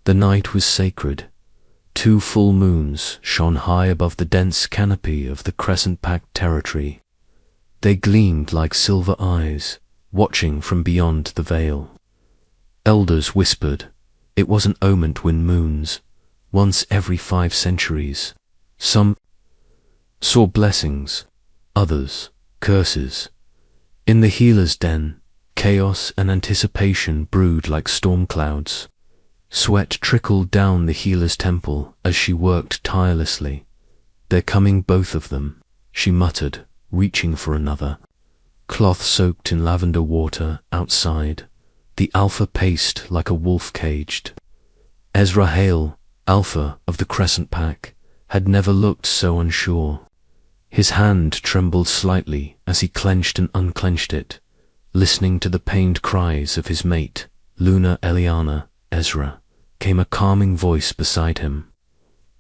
The night was sacred. 2 full moons shone high above the dense canopy of the Crescent Pact territory. They gleamed like silver eyes, watching from beyond the veil. Elders whispered, it was an omen twin moons, once every 5 centuries. Some saw blessings, others curses. In the healer's den, chaos and anticipation brewed like storm clouds. Sweat trickled down the healer's temple as she worked tirelessly. They're coming, both of them, she muttered, reaching for another. Cloth soaked in lavender water outside. The Alpha paced like a wolf caged. Ezra Hale, Alpha of the Crescent Pack, had never looked so unsure. His hand trembled slightly as he clenched and unclenched it, listening to the pained cries of his mate, Luna Eliana. Ezra, came a calming voice beside him.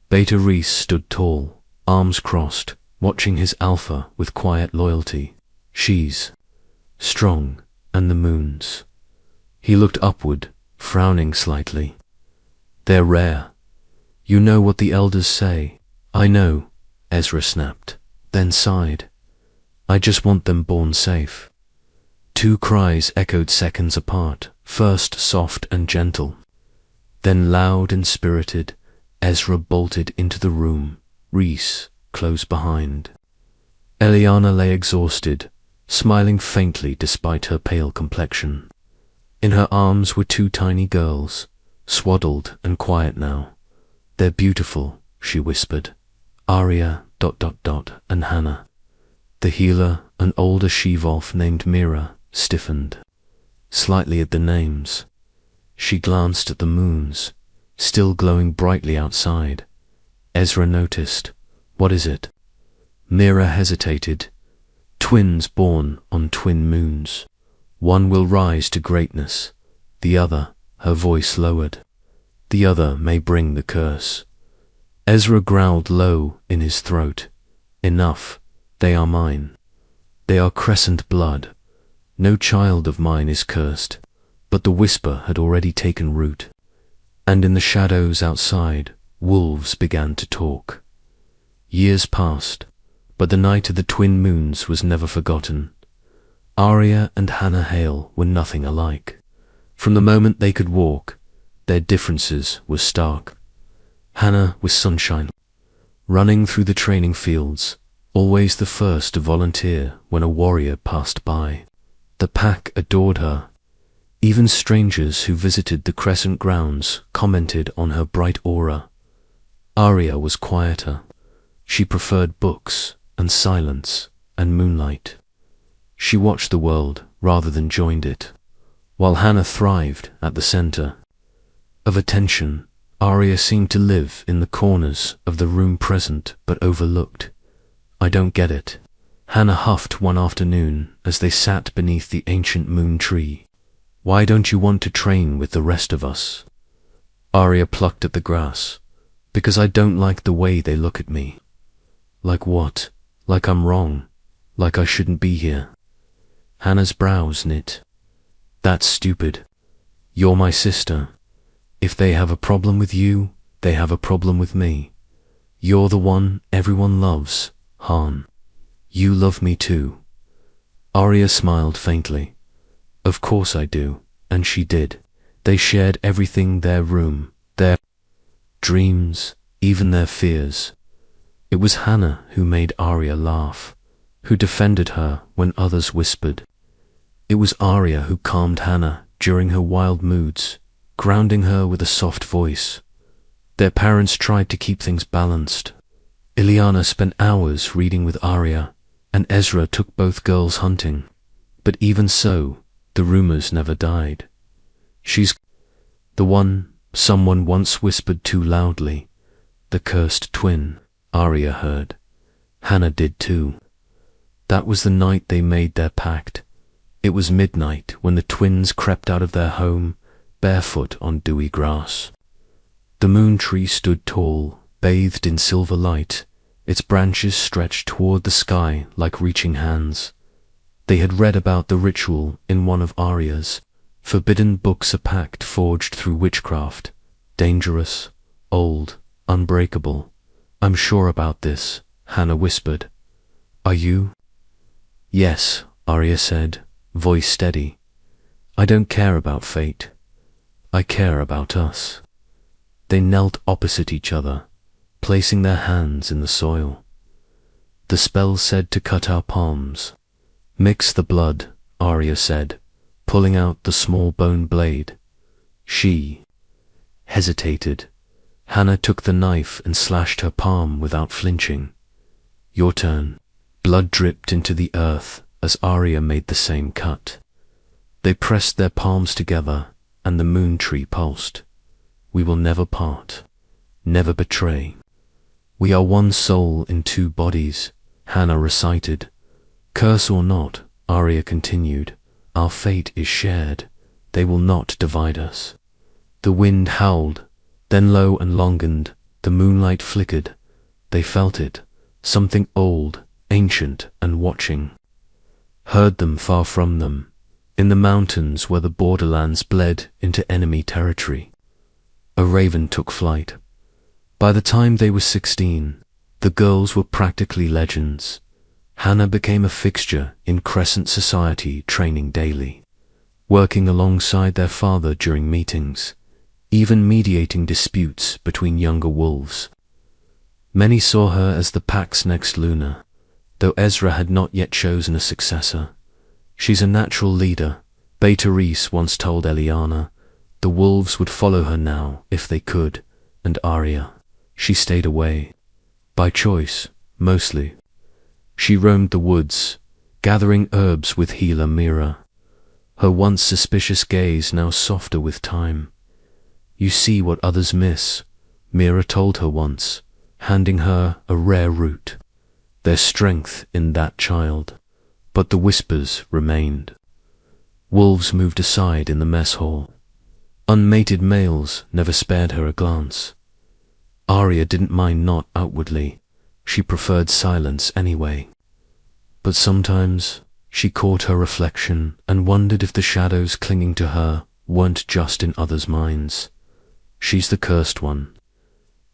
Beta Reese stood tall, arms crossed, watching his Alpha with quiet loyalty. She's strong, and the moons. He looked upward, frowning slightly. They're rare. You know what the elders say. I know, Ezra snapped, then sighed. I just want them born safe. 2 cries echoed seconds apart, first soft and gentle. Then loud and spirited, Ezra bolted into the room, Reese close behind. Eliana lay exhausted, smiling faintly despite her pale complexion. In her arms were 2 tiny girls, swaddled and quiet now. They're beautiful, she whispered. Aria ... and Hannah. The healer, an older she-wolf named Mira, stiffened slightly at the names. She glanced at the moons, still glowing brightly outside. Ezra noticed. What is it? Mira hesitated. Twins born on twin moons. One will rise to greatness. The other, her voice lowered. The other may bring the curse. Ezra growled low in his throat. Enough. They are mine. They are crescent blood. No child of mine is cursed. But the whisper had already taken root. And in the shadows outside, wolves began to talk. Years passed, but the night of the twin moons was never forgotten. Aria and Hannah Hale were nothing alike. From the moment they could walk, their differences were stark. Hannah was sunshine, running through the training fields, always the first to volunteer when a warrior passed by. The pack adored her. Even strangers who visited the Crescent grounds commented on her bright aura. Aria was quieter. She preferred books and silence and moonlight. She watched the world rather than joined it, while Hannah thrived at the center of attention. Aria seemed to live in the corners of the room, present but overlooked. I don't get it, Hannah huffed one afternoon as they sat beneath the ancient moon tree. Why don't you want to train with the rest of us? Aria plucked at the grass. Because I don't like the way they look at me. Like what? Like I'm wrong. Like I shouldn't be here. Hannah's brows knit. That's stupid. You're my sister. If they have a problem with you, they have a problem with me. You're the one everyone loves, Han. You love me too. Aria smiled faintly. Of course I do, and she did. They shared everything, their room, their dreams, even their fears. It was Hannah who made Aria laugh, who defended her when others whispered. It was Aria who calmed Hannah during her wild moods, grounding her with a soft voice. Their parents tried to keep things balanced. Ileana spent hours reading with Aria, and Ezra took both girls hunting. But even so, the rumors never died. She's the one, someone once whispered too loudly. The cursed twin, Aria heard. Hannah did too. That was the night they made their pact. It was midnight when the twins crept out of their home, barefoot on dewy grass. The moon tree stood tall, bathed in silver light. Its branches stretched toward the sky like reaching hands. They had read about the ritual in one of Aria's forbidden books, a pact forged through witchcraft, Dangerous, old, unbreakable. I'm sure about this, Hannah whispered. Are you? Yes, Aria said, voice steady. I don't care about fate. I care about us. They knelt opposite each other, placing their hands in the soil. The spell said to cut our palms. Mix the blood, Aria said, pulling out the small bone blade. She hesitated. Hannah took the knife and slashed her palm without flinching. Your turn. Blood dripped into the earth as Aria made the same cut. They pressed their palms together, and the moon tree pulsed. We will never part, never betray. We are one soul in two bodies, Hannah recited. Curse or not, Aria continued, our fate is shared. They will not divide us. The wind howled, then low and longed, the moonlight flickered. They felt it, something old, ancient and watching. Heard them far from them, in the mountains where the borderlands bled into enemy territory. A raven took flight. By the time they were 16, the girls were practically legends. Hannah became a fixture in Crescent society, training daily, working alongside their father during meetings, even mediating disputes between younger wolves. Many saw her as the Pact's next Luna, though Ezra had not yet chosen a successor. She's a natural leader, Beta Reese once told Eliana. The wolves would follow her now if they could, and Aria, she stayed away. By choice, mostly. She roamed the woods, gathering herbs with healer Mira, her once suspicious gaze now softer with time. You see what others miss, Mira told her once, handing her a rare root. There's strength in that child, but the whispers remained. Wolves moved aside in the mess hall. Unmated males never spared her a glance. Aria didn't mind not outwardly, she preferred silence anyway. But sometimes she caught her reflection and wondered if the shadows clinging to her weren't just in others' minds. She's the cursed one.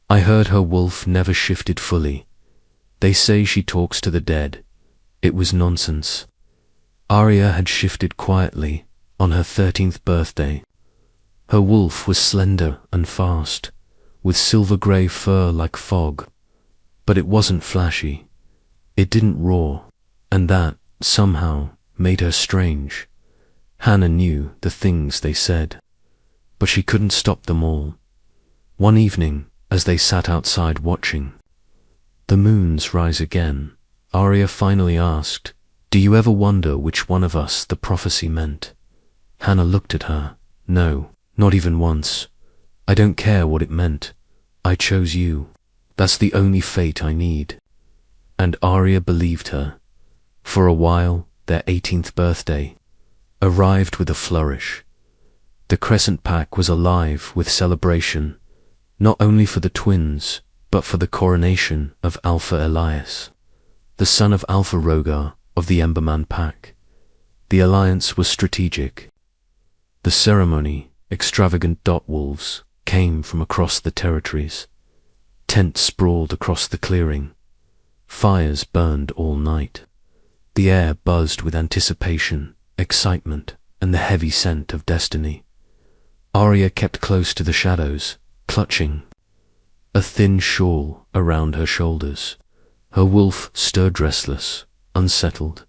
I heard her wolf never shifted fully. They say she talks to the dead. It was nonsense. Aria had shifted quietly on her 13th birthday. Her wolf was slender and fast, with silver-grey fur like fog. But it wasn't flashy. It didn't roar, and that, somehow, made her strange. Hannah knew the things they said, but she couldn't stop them all. One evening, as they sat outside watching, the moons rise again, Aria finally asked, do you ever wonder which one of us the prophecy meant? Hannah looked at her. No, not even once. I don't care what it meant. I chose you. That's the only fate I need. And Aria believed her. For a while, their 18th birthday arrived with a flourish. The Crescent Pack was alive with celebration, not only for the twins, but for the coronation of Alpha Elias, the son of Alpha Rogar of the Emberman Pack. The alliance was strategic. The ceremony, extravagant dot wolves, came from across the territories. Tents sprawled across the clearing. Fires burned all night. The air buzzed with anticipation, excitement, and the heavy scent of destiny. Aria kept close to the shadows, clutching a thin shawl around her shoulders. Her wolf stirred restless, unsettled.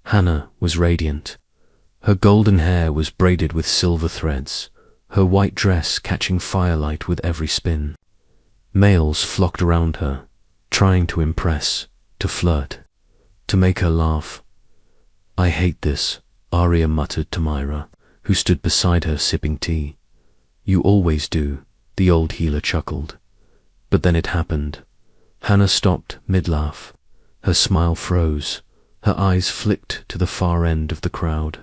Hannah was radiant. Her golden hair was braided with silver threads, her white dress catching firelight with every spin. Males flocked around her, trying to impress, to flirt, to make her laugh. I hate this, Aria muttered to Myra, who stood beside her sipping tea. You always do, the old healer chuckled. But then it happened. Hannah stopped mid-laugh. Her smile froze. Her eyes flicked to the far end of the crowd.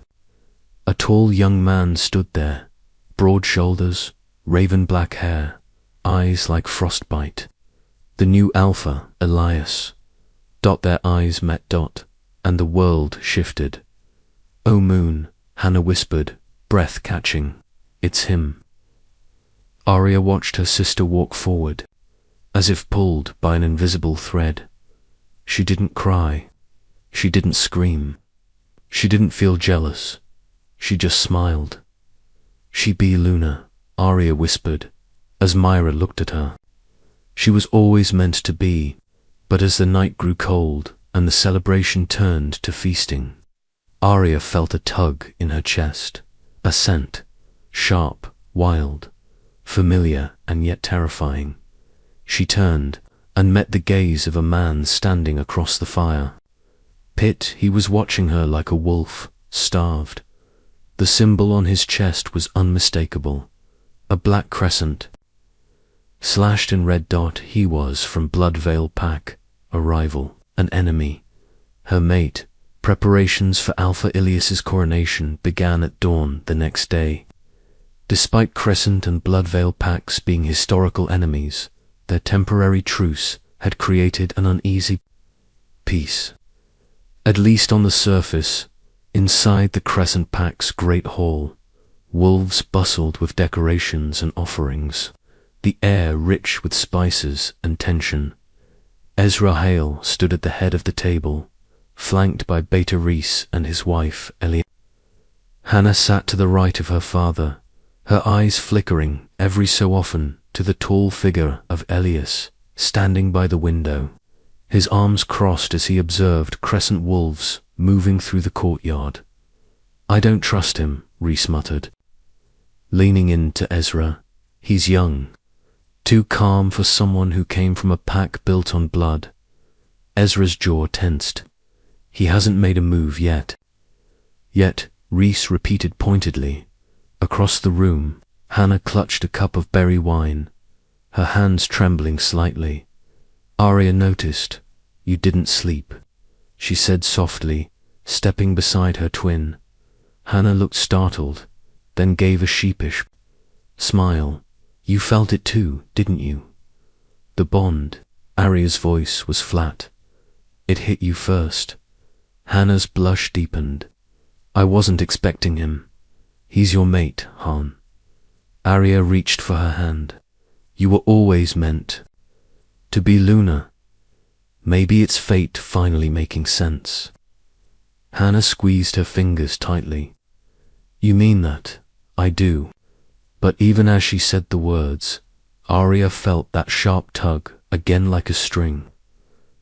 A tall young man stood there, broad shoulders, raven black hair, eyes like frostbite. The new Alpha, Elias. Their eyes met, and the world shifted. Oh moon, Hannah whispered, breath catching. It's him. Aria watched her sister walk forward, as if pulled by an invisible thread. She didn't cry. She didn't scream. She didn't feel jealous. She just smiled. "She be Luna," Aria whispered, as Myra looked at her. She was always meant to be, but as the night grew cold and the celebration turned to feasting, Aria felt a tug in her chest, a scent, sharp, wild, familiar and yet terrifying. She turned and met the gaze of a man standing across the fire. Pit, he was watching her like a wolf, starved. The symbol on his chest was unmistakable, a black crescent. Slashed in red dot, he was from Bloodveil Pack, a rival, an enemy, her mate. Preparations for Alpha Ilias's coronation began at dawn the next day. Despite Crescent and Bloodveil Packs being historical enemies, their temporary truce had created an uneasy peace. At least on the surface, inside the Crescent Pack's great hall, wolves bustled with decorations and offerings, the air rich with spices and tension. Ezra Hale stood at the head of the table, flanked by Beta Reese and his wife, Ellie. Hannah sat to the right of her father, her eyes flickering every so often to the tall figure of Elias standing by the window, his arms crossed as he observed crescent wolves moving through the courtyard. "I don't trust him," Reese muttered, leaning in to Ezra. "He's young, too calm for someone who came from a pack built on blood." Ezra's jaw tensed. "He hasn't made a move yet." Yet, Reese repeated pointedly. Across the room, Hannah clutched a cup of berry wine, her hands trembling slightly. Aria noticed. "You didn't sleep," she said softly, stepping beside her twin. Hannah looked startled, then gave a sheepish smile. "You felt it too, didn't you?" "The bond," Aria's voice was flat. "It hit you first." Hannah's blush deepened. "I wasn't expecting him. He's your mate, Han." Aria reached for her hand. "You were always meant to be Luna. Maybe it's fate finally making sense." Hannah squeezed her fingers tightly. "You mean that?" "I do." But even as she said the words, Aria felt that sharp tug again, like a string,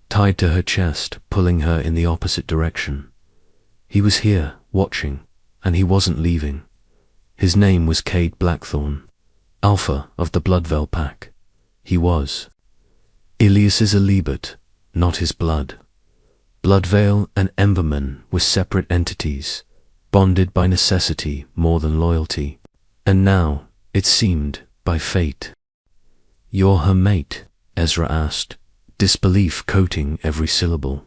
tied to her chest, pulling her in the opposite direction. He was here, watching, and he wasn't leaving. His name was Cade Blackthorn, Alpha of the Bloodveil Pack. He was Ilias's Alibert, not his blood. Bloodveil and Emberman were separate entities, bonded by necessity more than loyalty. And now, it seemed, by fate. "You're her mate?" Ezra asked, disbelief coating every syllable.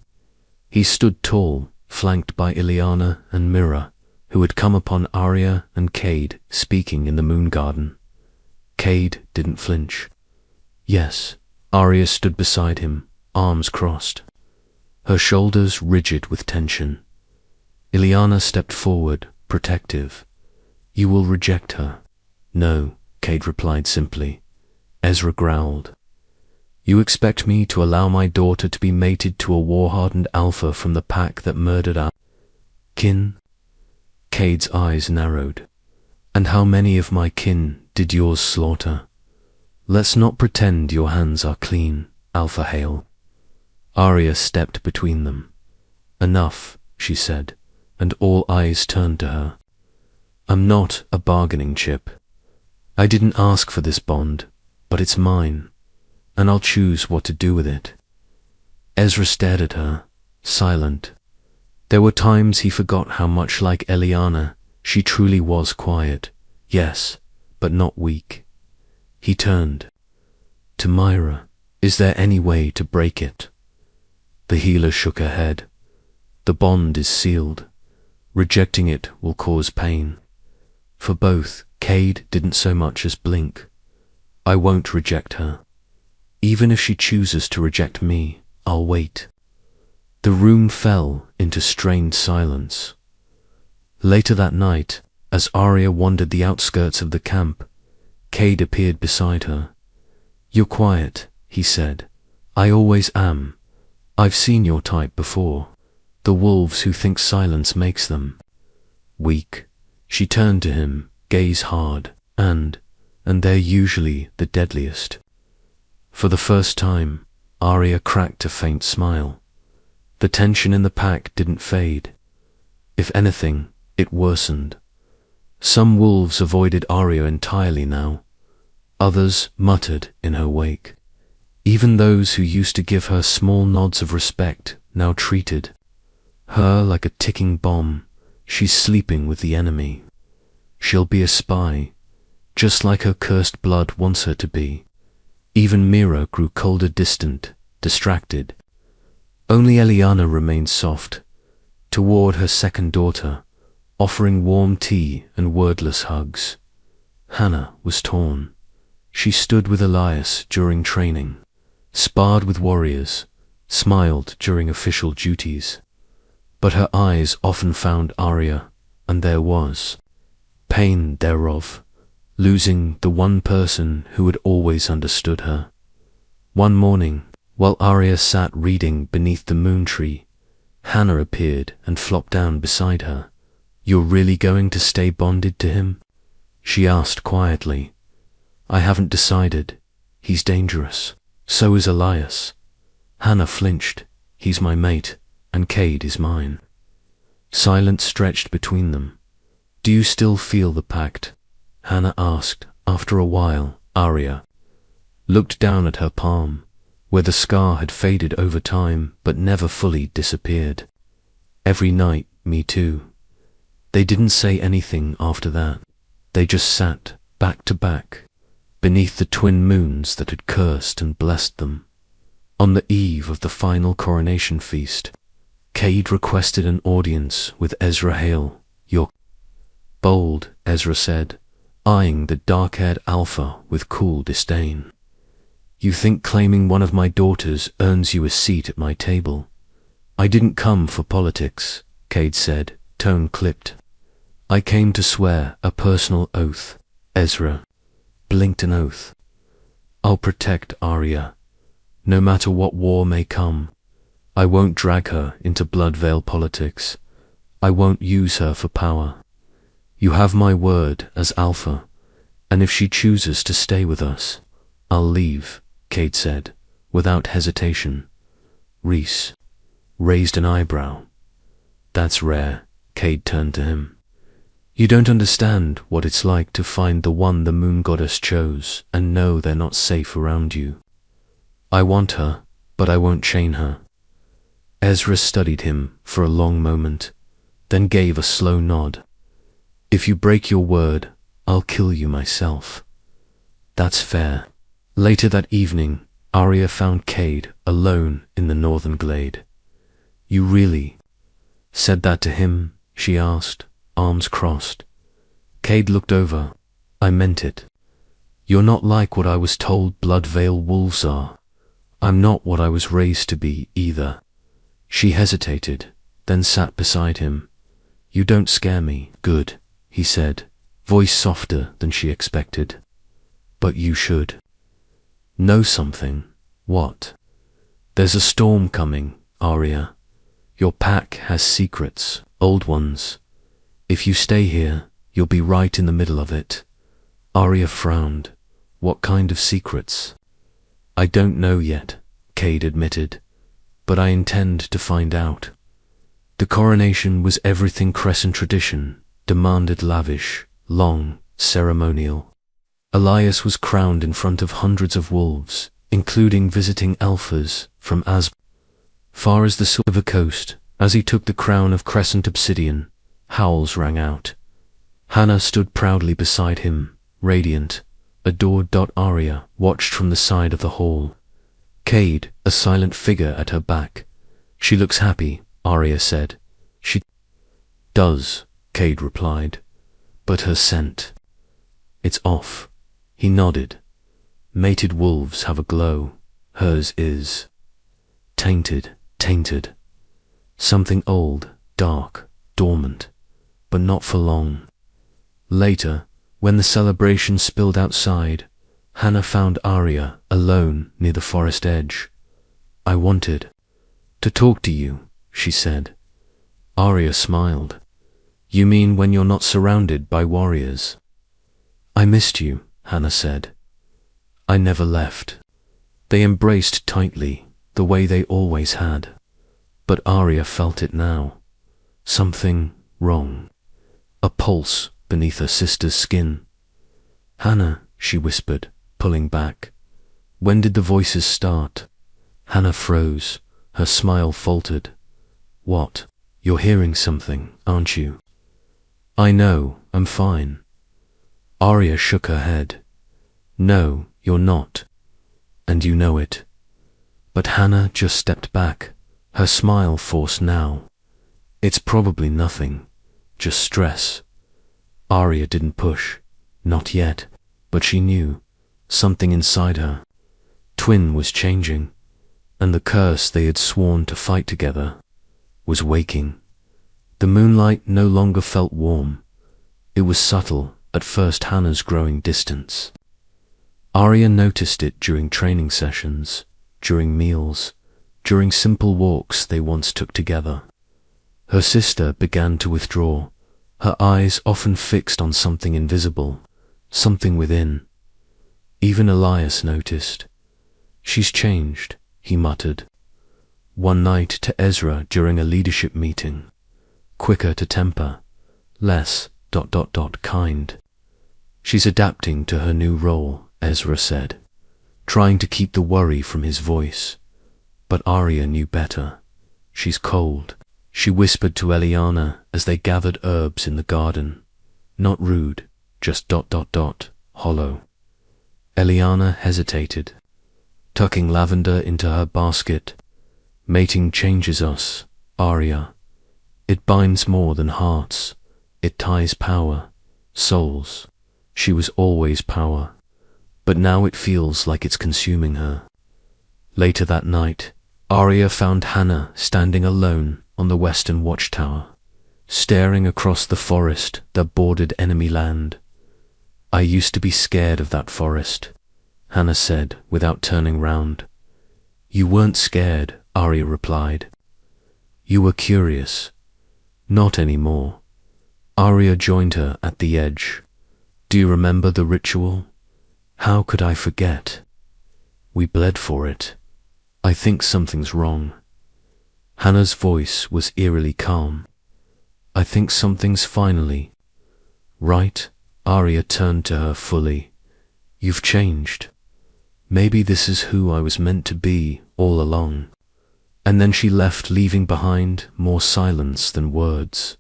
He stood tall, flanked by Ileana and Mira, who had come upon Aria and Cade speaking in the moon garden. Cade didn't flinch. "Yes." Aria stood beside him, arms crossed, her shoulders rigid with tension. Ileana stepped forward, protective. "You will reject her." "No," Cade replied simply. Ezra growled. "You expect me to allow my daughter to be mated to a war-hardened alpha from the pack that murdered our kin?" Cade's eyes narrowed. "And how many of my kin did yours slaughter? Let's not pretend your hands are clean, Alpha Hale." Aria stepped between them. "Enough," she said, and all eyes turned to her. "I'm not a bargaining chip. I didn't ask for this bond, but it's mine, and I'll choose what to do with it." Ezra stared at her, silent. There were times he forgot how much like Eliana she truly was. Quiet, yes, but not weak. He turned to Myra. "Is there any way to break it?" The healer shook her head. "The bond is sealed. Rejecting it will cause pain." For both, Cade didn't so much as blink. "I won't reject her. Even if she chooses to reject me, I'll wait." The room fell into strained silence. Later that night, as Aria wandered the outskirts of the camp, Cade appeared beside her. "You're quiet," he said. "I always am. I've seen your type before. The wolves who think silence makes them weak." She turned to him, gaze hard, and they're usually the deadliest. For the first time, Aria cracked a faint smile. The tension in the pack didn't fade. If anything, it worsened. Some wolves avoided Aria entirely now. Others muttered in her wake. Even those who used to give her small nods of respect now treated her like a ticking bomb. She's sleeping with the enemy. She'll be a spy, just like her cursed blood wants her to be. Even Mira grew colder, distant, distracted. Only Eliana remained soft, toward her second daughter, offering warm tea and wordless hugs. Hannah was torn. She stood with Elias during training, sparred with warriors, smiled during official duties. But her eyes often found Aria, and there was pain thereof, losing the one person who had always understood her. One morning, while Aria sat reading beneath the moon tree, Hannah appeared and flopped down beside her. "You're really going to stay bonded to him?" she asked quietly. "I haven't decided. He's dangerous. So is Elias." Hannah flinched. "He's my mate, and Cade is mine." Silence stretched between them. "Do you still feel the pact?" Hannah asked. After a while, Aria looked down at her palm, where the scar had faded over time but never fully disappeared. "Every night, me too." They didn't say anything after that. They just sat, back to back, beneath the twin moons that had cursed and blessed them. On the eve of the final coronation feast, Cade requested an audience with Ezra Hale. "You're bold," Ezra said, eyeing the dark-haired alpha with cool disdain. "You think claiming one of my daughters earns you a seat at my table?" "I didn't come for politics," Cade said, tone clipped. "I came to swear a personal oath." Ezra blinked an oath. "I'll protect Aria, no matter what war may come. I won't drag her into Bloodvale politics. I won't use her for power. You have my word as Alpha, and if she chooses to stay with us, I'll leave," Cade said, without hesitation. Reese raised an eyebrow. "That's rare." Cade turned to him. "You don't understand what it's like to find the one the moon goddess chose and know they're not safe around you. I want her, but I won't chain her." Ezra studied him for a long moment, then gave a slow nod. "If you break your word, I'll kill you myself." "That's fair." Later that evening, Aria found Cade alone in the northern glade. "You really said that to him?" she asked, arms crossed. Cade looked over. "I meant it. You're not like what I was told Bloodvale wolves are. I'm not what I was raised to be either." She hesitated, then sat beside him. "You don't scare me." "Good," he said, voice softer than she expected. "But you should know something." "What?" "There's a storm coming, Aria. Your pack has secrets, old ones. If you stay here, you'll be right in the middle of it." Aria frowned. "What kind of secrets?" "I don't know yet," Cade admitted, "but I intend to find out." The coronation was everything Crescent tradition demanded: lavish, long, ceremonial. Elias was crowned in front of hundreds of wolves, including visiting alphas from as far as the Silver Coast. As he took the crown of Crescent obsidian, howls rang out. Hannah stood proudly beside him, radiant, adored. Aria watched from the side of the hall. Cade, a silent figure at her back. "She looks happy," Aria said. "She does," Cade replied. "But her scent, it's off." He nodded. "Mated wolves have a glow. Hers is tainted. Something old, dark, dormant, but not for long." Later, When the celebration spilled outside, Hannah found Aria alone near the forest edge. "I wanted to talk to you," she said. Aria smiled. "You mean when you're not surrounded by warriors?" "I missed you," Hannah said. "I never left." They embraced tightly, the way they always had. But Aria felt it now. Something wrong. A pulse beneath her sister's skin. "Hannah," she whispered, pulling back. "When did the voices start?" Hannah froze. Her smile faltered. "What? You're hearing something, aren't you?" "I know, I'm fine." Aria shook her head. "No, you're not. And you know it." But Hannah just stepped back, her smile forced now. "It's probably nothing, just stress." Aria didn't push, not yet, but she knew, something inside her. Twin was changing, and the curse they had sworn to fight together was waking. The moonlight no longer felt warm. It was subtle, at first Hannah's growing distance. Aria noticed it during training sessions, during meals, during simple walks they once took together. Her sister began to withdraw, her eyes often fixed on something invisible, something within. Even Elias noticed. "She's changed," he muttered. One night to Ezra during a leadership meeting. "Quicker to temper, less ... kind." "She's adapting to her new role," Ezra said, trying to keep the worry from his voice. But Aria knew better. "She's cold," she whispered to Eliana as they gathered herbs in the garden. "Not rude, just ... hollow." Eliana hesitated, tucking lavender into her basket. "Mating changes us, Aria. It binds more than hearts. It ties power, souls." She was always power, but now it feels like it's consuming her. Later that night, Aria found Hannah standing alone on the western watchtower, staring across the forest that bordered enemy land. "I used to be scared of that forest," Hannah said without turning round. "You weren't scared," Aria replied. "You were curious." "Not anymore." Aria joined her at the edge. "Do you remember the ritual?" "How could I forget? We bled for it. I think something's wrong." Hannah's voice was eerily calm. "I think something's finally right." Aria turned to her fully. "You've changed. Maybe this is who I was meant to be all along." And then she left, leaving behind more silence than words.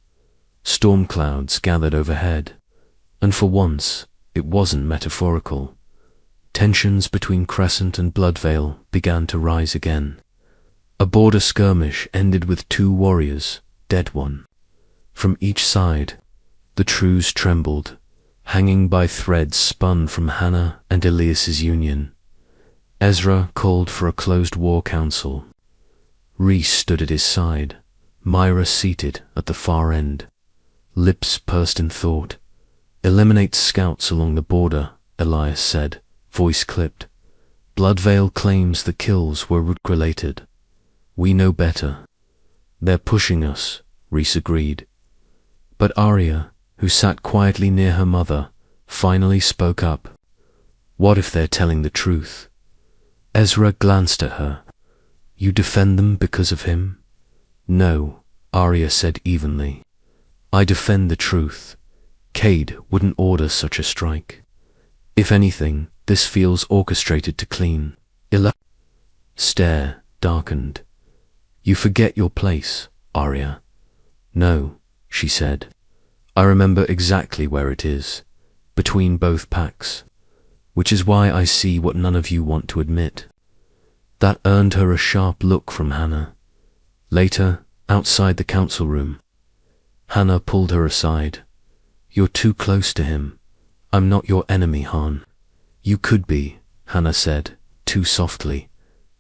Storm clouds gathered overhead, and for once it wasn't metaphorical. Tensions between Crescent and Bloodvale began to rise again. A border skirmish ended with 2 warriors, dead one. From each side, the truce trembled, hanging by threads spun from Hannah and Elias's union. Ezra called for a closed war council. Reese stood at his side, Myra seated at the far end. Lips pursed in thought. "Eliminate scouts along the border," Elias said, voice clipped. "Bloodvale claims the kills were root-related. We know better." "They're pushing us," Reese agreed. But Aria, who sat quietly near her mother, finally spoke up. "What if they're telling the truth?" Ezra glanced at her. "You defend them because of him?" "No," Aria said evenly. "I defend the truth. Cade wouldn't order such a strike. If anything, this feels orchestrated to clean." Stare darkened. "You forget your place, Aria." "No," she said. "I remember exactly where it is, between both packs, which is why I see what none of you want to admit." That earned her a sharp look from Hannah. Later, outside the council room, Hannah pulled her aside. "You're too close to him. I'm not your enemy, Han." "You could be," Hannah said, too softly.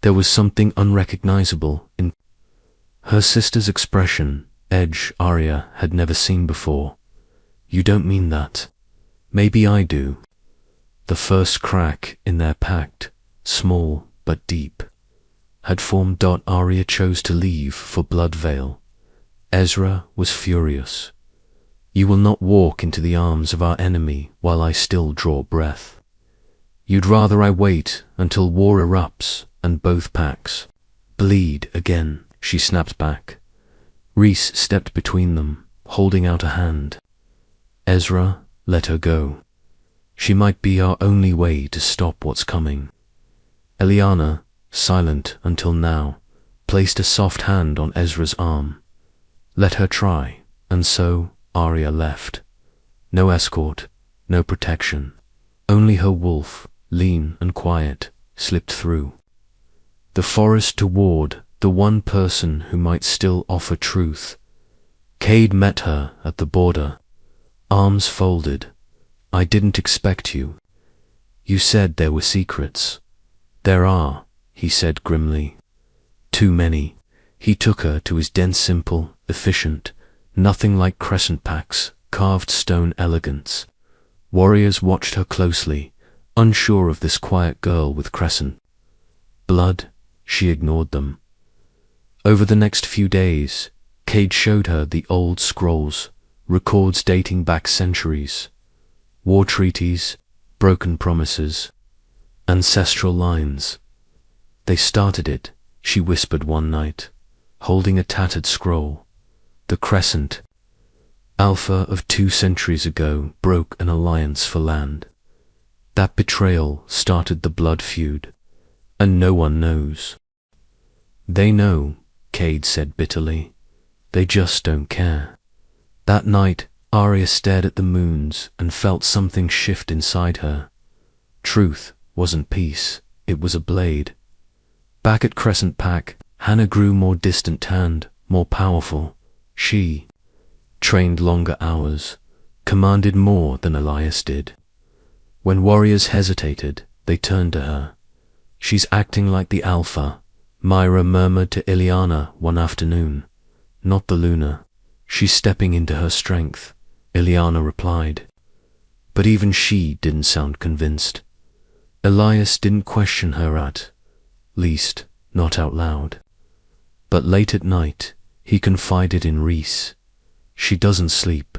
There was something unrecognizable in her sister's expression, edge Aria had never seen before. "You don't mean that." Maybe I do. The first crack in their pact, small but deep, had formed. Aria chose to leave for Bloodvale. Ezra was furious. You will not walk into the arms of our enemy while I still draw breath. You'd rather I wait until war erupts and both packs bleed again, she snapped back. Rhys stepped between them, holding out a hand. Ezra, let her go. She might be our only way to stop what's coming. Eliana, silent until now, placed a soft hand on Ezra's arm. Let her try, and so Aria left. No escort, no protection. Only her wolf, lean and quiet, slipped through. The forest toward the one person who might still offer truth. Cade met her at the border, arms folded. I didn't expect you. You said there were secrets. There are, he said grimly. Too many. He took her to his dense, simple, efficient, nothing like crescent packs, carved stone elegance. Warriors watched her closely, unsure of this quiet girl with crescent blood. She ignored them. Over the next few days, Cade showed her the old scrolls, records dating back centuries, war treaties, broken promises, ancestral lines. They started it, she whispered one night, holding a tattered scroll. The crescent, Alpha of 2 centuries ago, broke an alliance for land. That betrayal started the blood feud, and no one knows. They know, Cade said bitterly. They just don't care. That night, Aria stared at the moons and felt something shift inside her. Truth wasn't peace, it was a blade. Back at Crescent Pack, Hannah grew more distant hand, more powerful. She trained longer hours, commanded more than Elias did. When warriors hesitated, they turned to her. She's acting like the Alpha, Myra murmured to Ileana one afternoon. Not the Luna. She's stepping into her strength, Ileana replied. But even she didn't sound convinced. Elias didn't question her at least, not out loud. But late at night, he confided in Rhys. She doesn't sleep.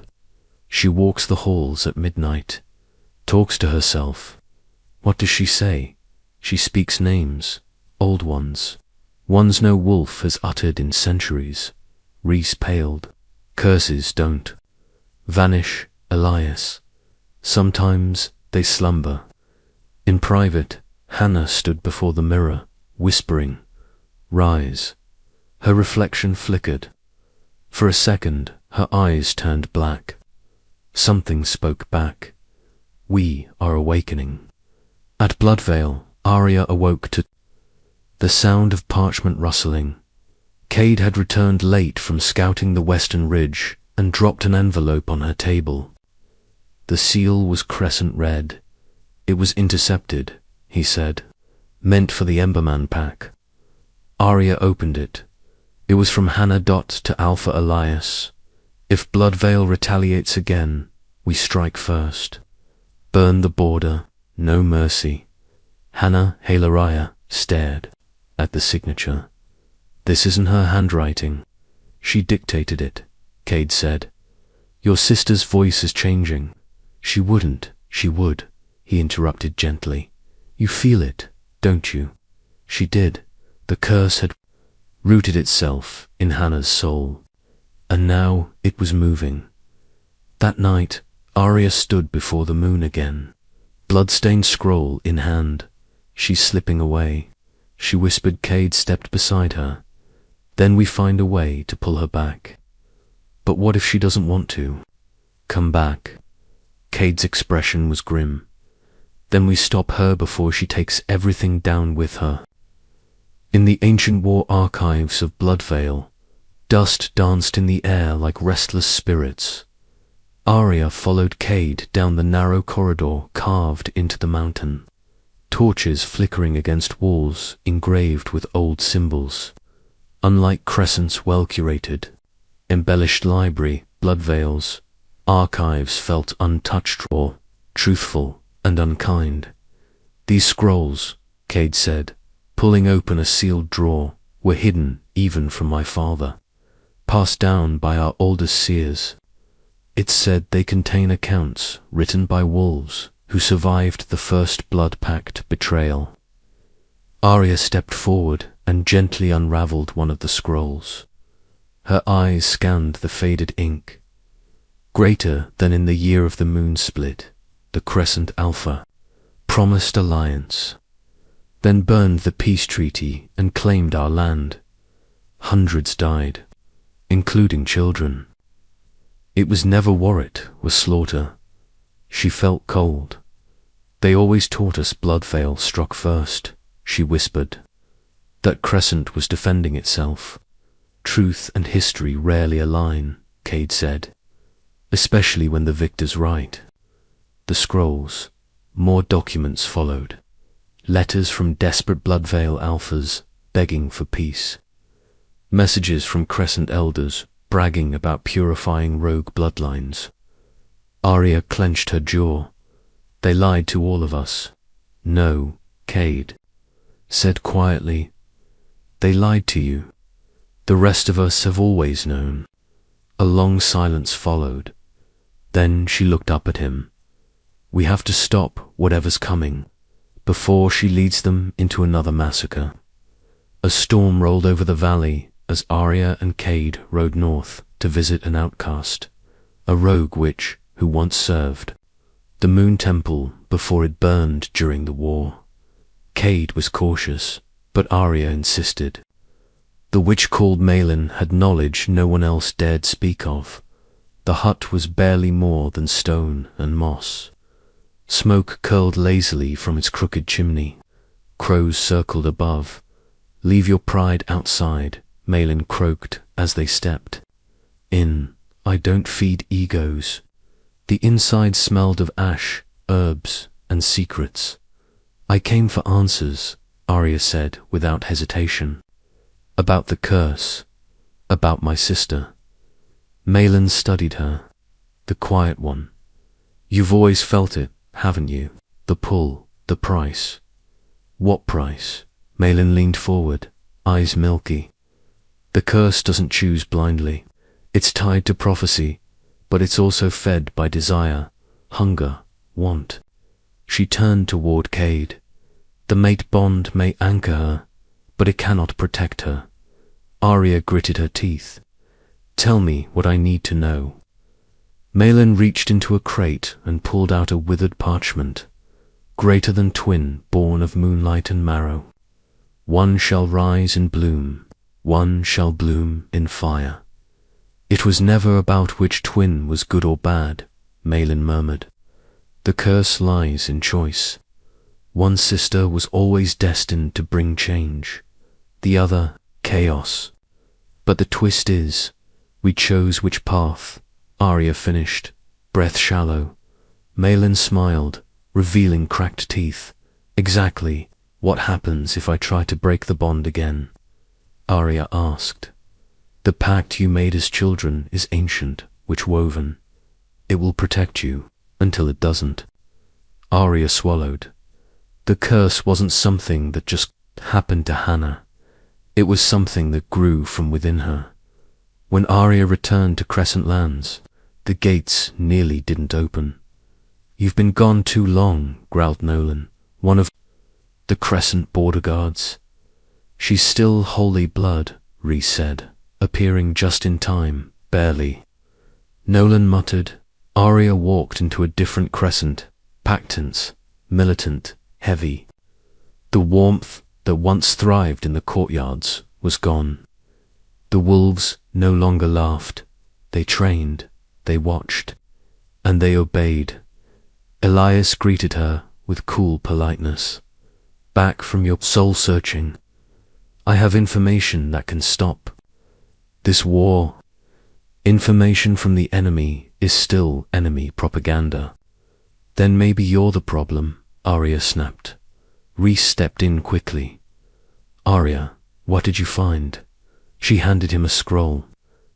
She walks the halls at midnight, talks to herself. What does she say? She speaks names, old ones, ones no wolf has uttered in centuries. Rhys paled. Curses don't vanish, Elias. Sometimes they slumber. In private, Hannah stood before the mirror, whispering, "Rise." Her reflection flickered. For a second, her eyes turned black. Something spoke back. We are awakening. At Bloodvale, Aria awoke to the sound of parchment rustling. Cade had returned late from scouting the western ridge and dropped an envelope on her table. The seal was crescent red. It was intercepted, he said, meant for the Emberman pack. Aria opened it. It was from Hannah to Alpha Elias. If Bloodvale retaliates again, we strike first. Burn the border, no mercy. Hannah Halariah stared at the signature. This isn't her handwriting. She dictated it, Cade said. Your sister's voice is changing. She wouldn't, she would, he interrupted gently. You feel it, don't you? She did. The curse had rooted itself in Hannah's soul, and now it was moving. That night, Aria stood before the moon again, blood-stained scroll in hand. She's slipping away, she whispered. Cade stepped beside her. Then we find a way to pull her back. But what if she doesn't want to come back? Cade's expression was grim. Then we stop her before she takes everything down with her. In the ancient war archives of Bloodvale, dust danced in the air like restless spirits. Aria followed Cade down the narrow corridor carved into the mountain, torches flickering against walls engraved with old symbols. Unlike Crescent's well-curated, embellished library, Bloodvale's archives felt untouched or truthful, and unkind. These scrolls, Cade said, pulling open a sealed drawer, were hidden even from my father, passed down by our oldest seers. It said they contain accounts written by wolves who survived the first blood pact betrayal. Aria stepped forward and gently unraveled one of the scrolls. Her eyes scanned the faded ink. Greater than in the year of the moon split, the Crescent Alpha promised alliance, then burned the peace treaty and claimed our land. Hundreds died, including children. It was never war, it was slaughter. She felt cold. They always taught us Bloodveil struck first, she whispered. That Crescent was defending itself. Truth and history rarely align, Cade said, especially when the victor's right. The scrolls, more documents followed. Letters from desperate Bloodveil alphas begging for peace. Messages from Crescent elders bragging about purifying rogue bloodlines. Aria clenched her jaw. They lied to all of us. No, Cade said quietly. They lied to you. The rest of us have always known. A long silence followed. Then she looked up at him. We have to stop whatever's coming before she leads them into another massacre. A storm rolled over the valley as Aria and Cade rode north to visit an outcast, a rogue witch who once served the Moon Temple before it burned during the war. Cade was cautious, but Aria insisted. The witch called Malin had knowledge no one else dared speak of. The hut was barely more than stone and moss. Smoke curled lazily from its crooked chimney. Crows circled above. Leave your pride outside, Malin croaked as they stepped in. I don't feed egos. The inside smelled of ash, herbs, and secrets. I came for answers, Aria said without hesitation. About the curse. About my sister. Malin studied her. The quiet one. You've always felt it, haven't you? The pull, the price. What price? Malin leaned forward, eyes milky. The curse doesn't choose blindly. It's tied to prophecy, but it's also fed by desire, hunger, want. She turned toward Cade. The mate bond may anchor her, but it cannot protect her. Aria gritted her teeth. Tell me what I need to know. Malin reached into a crate and pulled out a withered parchment. Greater than twin, born of moonlight and marrow. One shall rise in bloom, one shall bloom in fire. It was never about which twin was good or bad, Malin murmured. The curse lies in choice. One sister was always destined to bring change, the other chaos. But the twist is, we chose which path. Aria finished, breath shallow. Malin smiled, revealing cracked teeth. Exactly what happens if I try to break the bond again? Aria asked. The pact you made as children is ancient, witch-woven. It will protect you until it doesn't. Aria swallowed. The curse wasn't something that just happened to Hannah. It was something that grew from within her. When Aria returned to Crescent Lands, the gates nearly didn't open. You've been gone too long, growled Nolan, one of the Crescent border guards. She's still holy blood, Rhys said, appearing just in time, barely. Nolan muttered. Aria walked into a different Crescent, pactants, militant, heavy. The warmth that once thrived in the courtyards was gone. The wolves no longer laughed. They trained, they watched, and they obeyed. Elias greeted her with cool politeness. Back from your soul-searching. I have information that can stop this war. Information from the enemy is still enemy propaganda. Then maybe you're the problem, Aria snapped. Rhys stepped in quickly. Aria, what did you find? She handed him a scroll.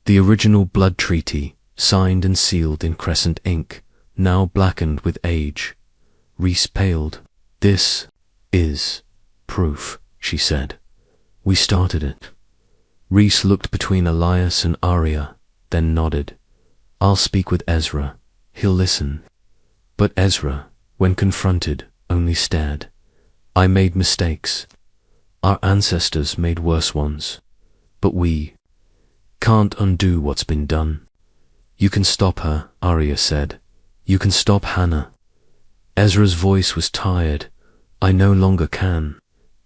The original blood treaty, signed and sealed in Crescent ink, now blackened with age. Rhys paled. "This is proof," she said. "We started it." Rhys looked between Elias and Aria, then nodded. "I'll speak with Ezra. He'll listen." But Ezra, when confronted, only stared. "I made mistakes. Our ancestors made worse ones. But we can't undo what's been done." "You can stop her," Aria said. "You can stop Hannah." Ezra's voice was tired. "I no longer can."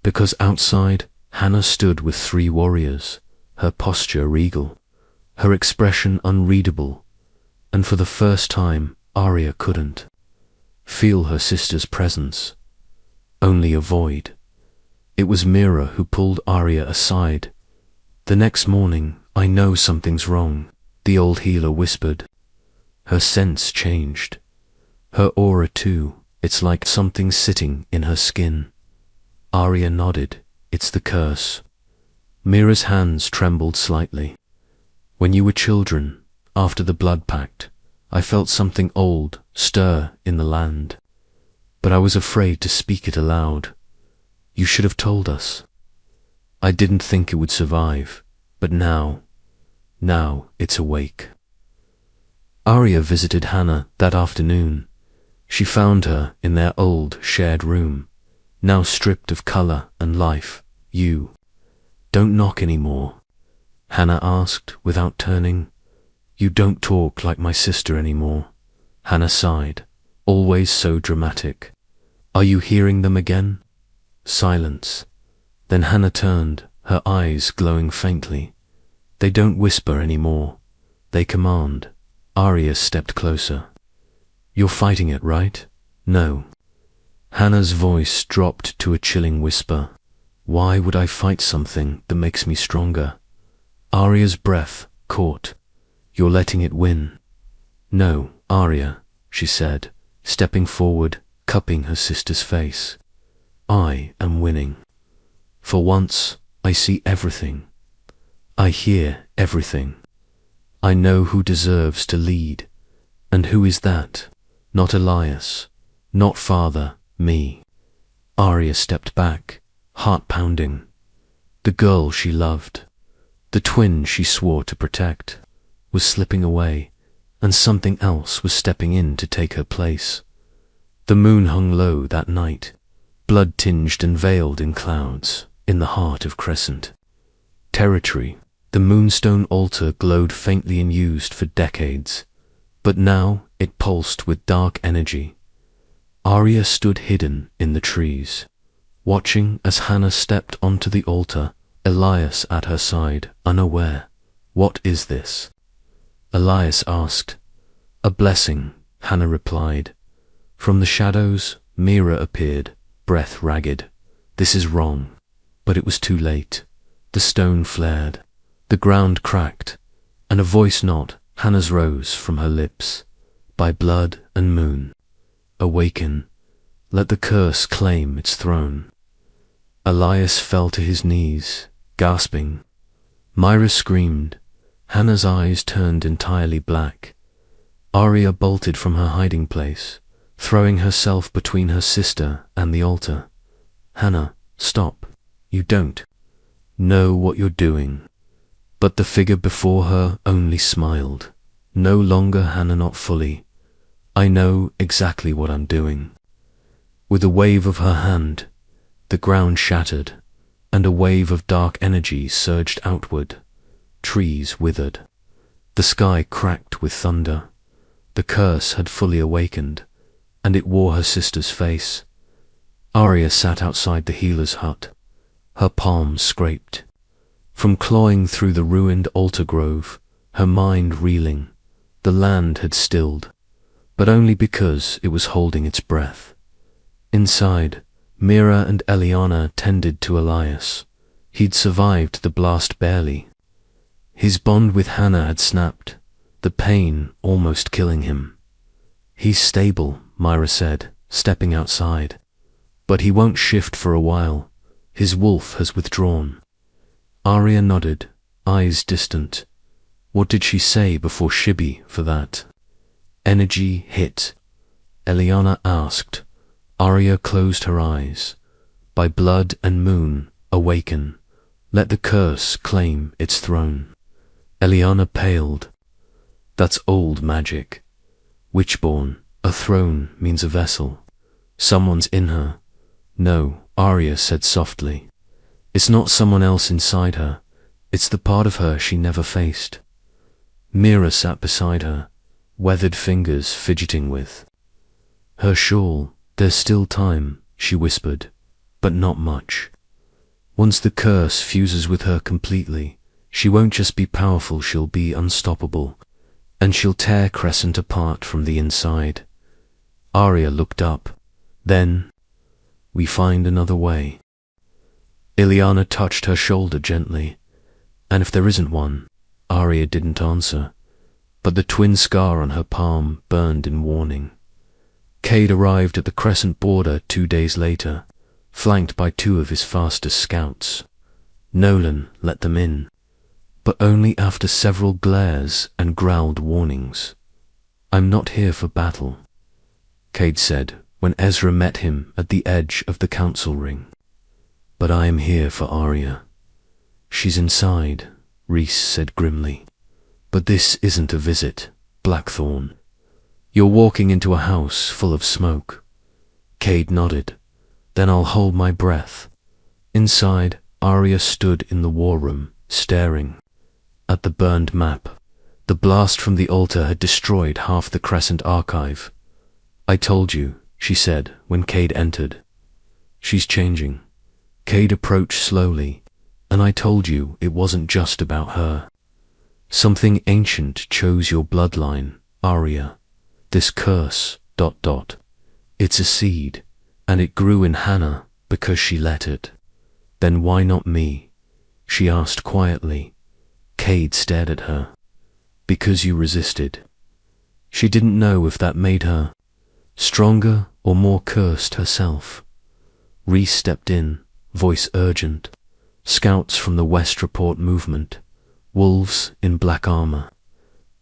Because outside, Hannah stood with 3 warriors, her posture regal, her expression unreadable, and for the first time, Aria couldn't feel her sister's presence, only a void. It was Mira who pulled Aria aside. "The next morning, I know something's wrong," the old healer whispered. Her sense changed. Her aura too. It's like something's sitting in her skin. Aria nodded. "It's the curse." Mira's hands trembled slightly. "When you were children, after the blood pact, I felt something old stir in the land. But I was afraid to speak it aloud. You should have told us. I didn't think it would survive, but now it's awake." Aria visited Hannah that afternoon. She found her in their old shared room, now stripped of color and life. "You don't knock anymore?" Hannah asked without turning. "You don't talk like my sister anymore." Hannah sighed. "Always so dramatic." "Are you hearing them again?" Silence. Then Hannah turned, her eyes glowing faintly. "They don't whisper anymore. They command." Aria stepped closer. "You're fighting it, right?" "No." Hannah's voice dropped to a chilling whisper. "Why would I fight something that makes me stronger?" Aria's breath caught. "You're letting it win." "No, Aria," she said, stepping forward, cupping her sister's face. "I am winning. For once, I see everything. I hear everything. I know who deserves to lead. And who is that? Not Elias. Not father, me." Aria stepped back, heart pounding. The girl she loved, the twin she swore to protect, was slipping away, and something else was stepping in to take her place. The moon hung low that night, blood-tinged and veiled in clouds, in the heart of Crescent territory. The moonstone altar glowed faintly unused for decades, but now it pulsed with dark energy. Aria stood hidden in the trees, watching as Hannah stepped onto the altar, Elias at her side, unaware. "What is this?" Elias asked. "A blessing," Hannah replied. From the shadows, Mira appeared, breath ragged. "This is wrong." But it was too late. The stone flared, the ground cracked, and a voice not Hannah's rose from her lips. "By blood and moon, awaken. Let the curse claim its throne." Elias fell to his knees, gasping. Myra screamed. Hannah's eyes turned entirely black. Aria bolted from her hiding place, throwing herself between her sister and the altar. "Hannah, stop. You don't know what you're doing." But the figure before her only smiled. "No longer, Hannah, not fully. I know exactly what I'm doing." With a wave of her hand, the ground shattered, and a wave of dark energy surged outward. Trees withered. The sky cracked with thunder. The curse had fully awakened, and it wore her sister's face. Aria sat outside the healer's hut, her palms scraped. From clawing through the ruined altar grove, her mind reeling, the land had stilled, but only because it was holding its breath. Inside, Mira and Eliana tended to Elias. He'd survived the blast barely. His bond with Hannah had snapped, the pain almost killing him. "He's stable," Myra said, stepping outside. "But he won't shift for a while. His wolf has withdrawn." Aria nodded, eyes distant. What did she say before Shibby for that? Energy hit, Eliana asked. Aria closed her eyes. By blood and moon, awaken. Let the curse claim its throne. Eliana paled. That's old magic. Witchborn, a throne means a vessel. Someone's in her. No, Aria said softly. It's not someone else inside her. It's the part of her she never faced. Mira sat beside her, weathered fingers fidgeting with her shawl. There's still time, she whispered, but not much. Once the curse fuses with her completely, she won't just be powerful, she'll be unstoppable, and she'll tear Crescent apart from the inside. Aria looked up. Then, we find another way. Eliana touched her shoulder gently. And if there isn't one? Aria didn't answer, but the twin scar on her palm burned in warning. Cade arrived at the Crescent border 2 days later, flanked by 2 of his fastest scouts. Nolan let them in, but only after several glares and growled warnings. I'm not here for battle, Cade said when Ezra met him at the edge of the council ring. But I am here for Aria. She's inside, Reese said grimly. But this isn't a visit, Blackthorn. You're walking into a house full of smoke. Cade nodded. Then I'll hold my breath. Inside, Aria stood in the war room, staring at the burned map. The blast from the altar had destroyed half the Crescent archive. I told you, she said when Cade entered. She's changing. Cade approached slowly, and I told you it wasn't just about her. Something ancient chose your bloodline, Aria. This curse, ... It's a seed, and it grew in Hannah because she let it. Then why not me? She asked quietly. Cade stared at her. Because you resisted. She didn't know if that made her stronger or more cursed herself. Reese stepped in, voice urgent. Scouts from the West report movement. Wolves in black armor.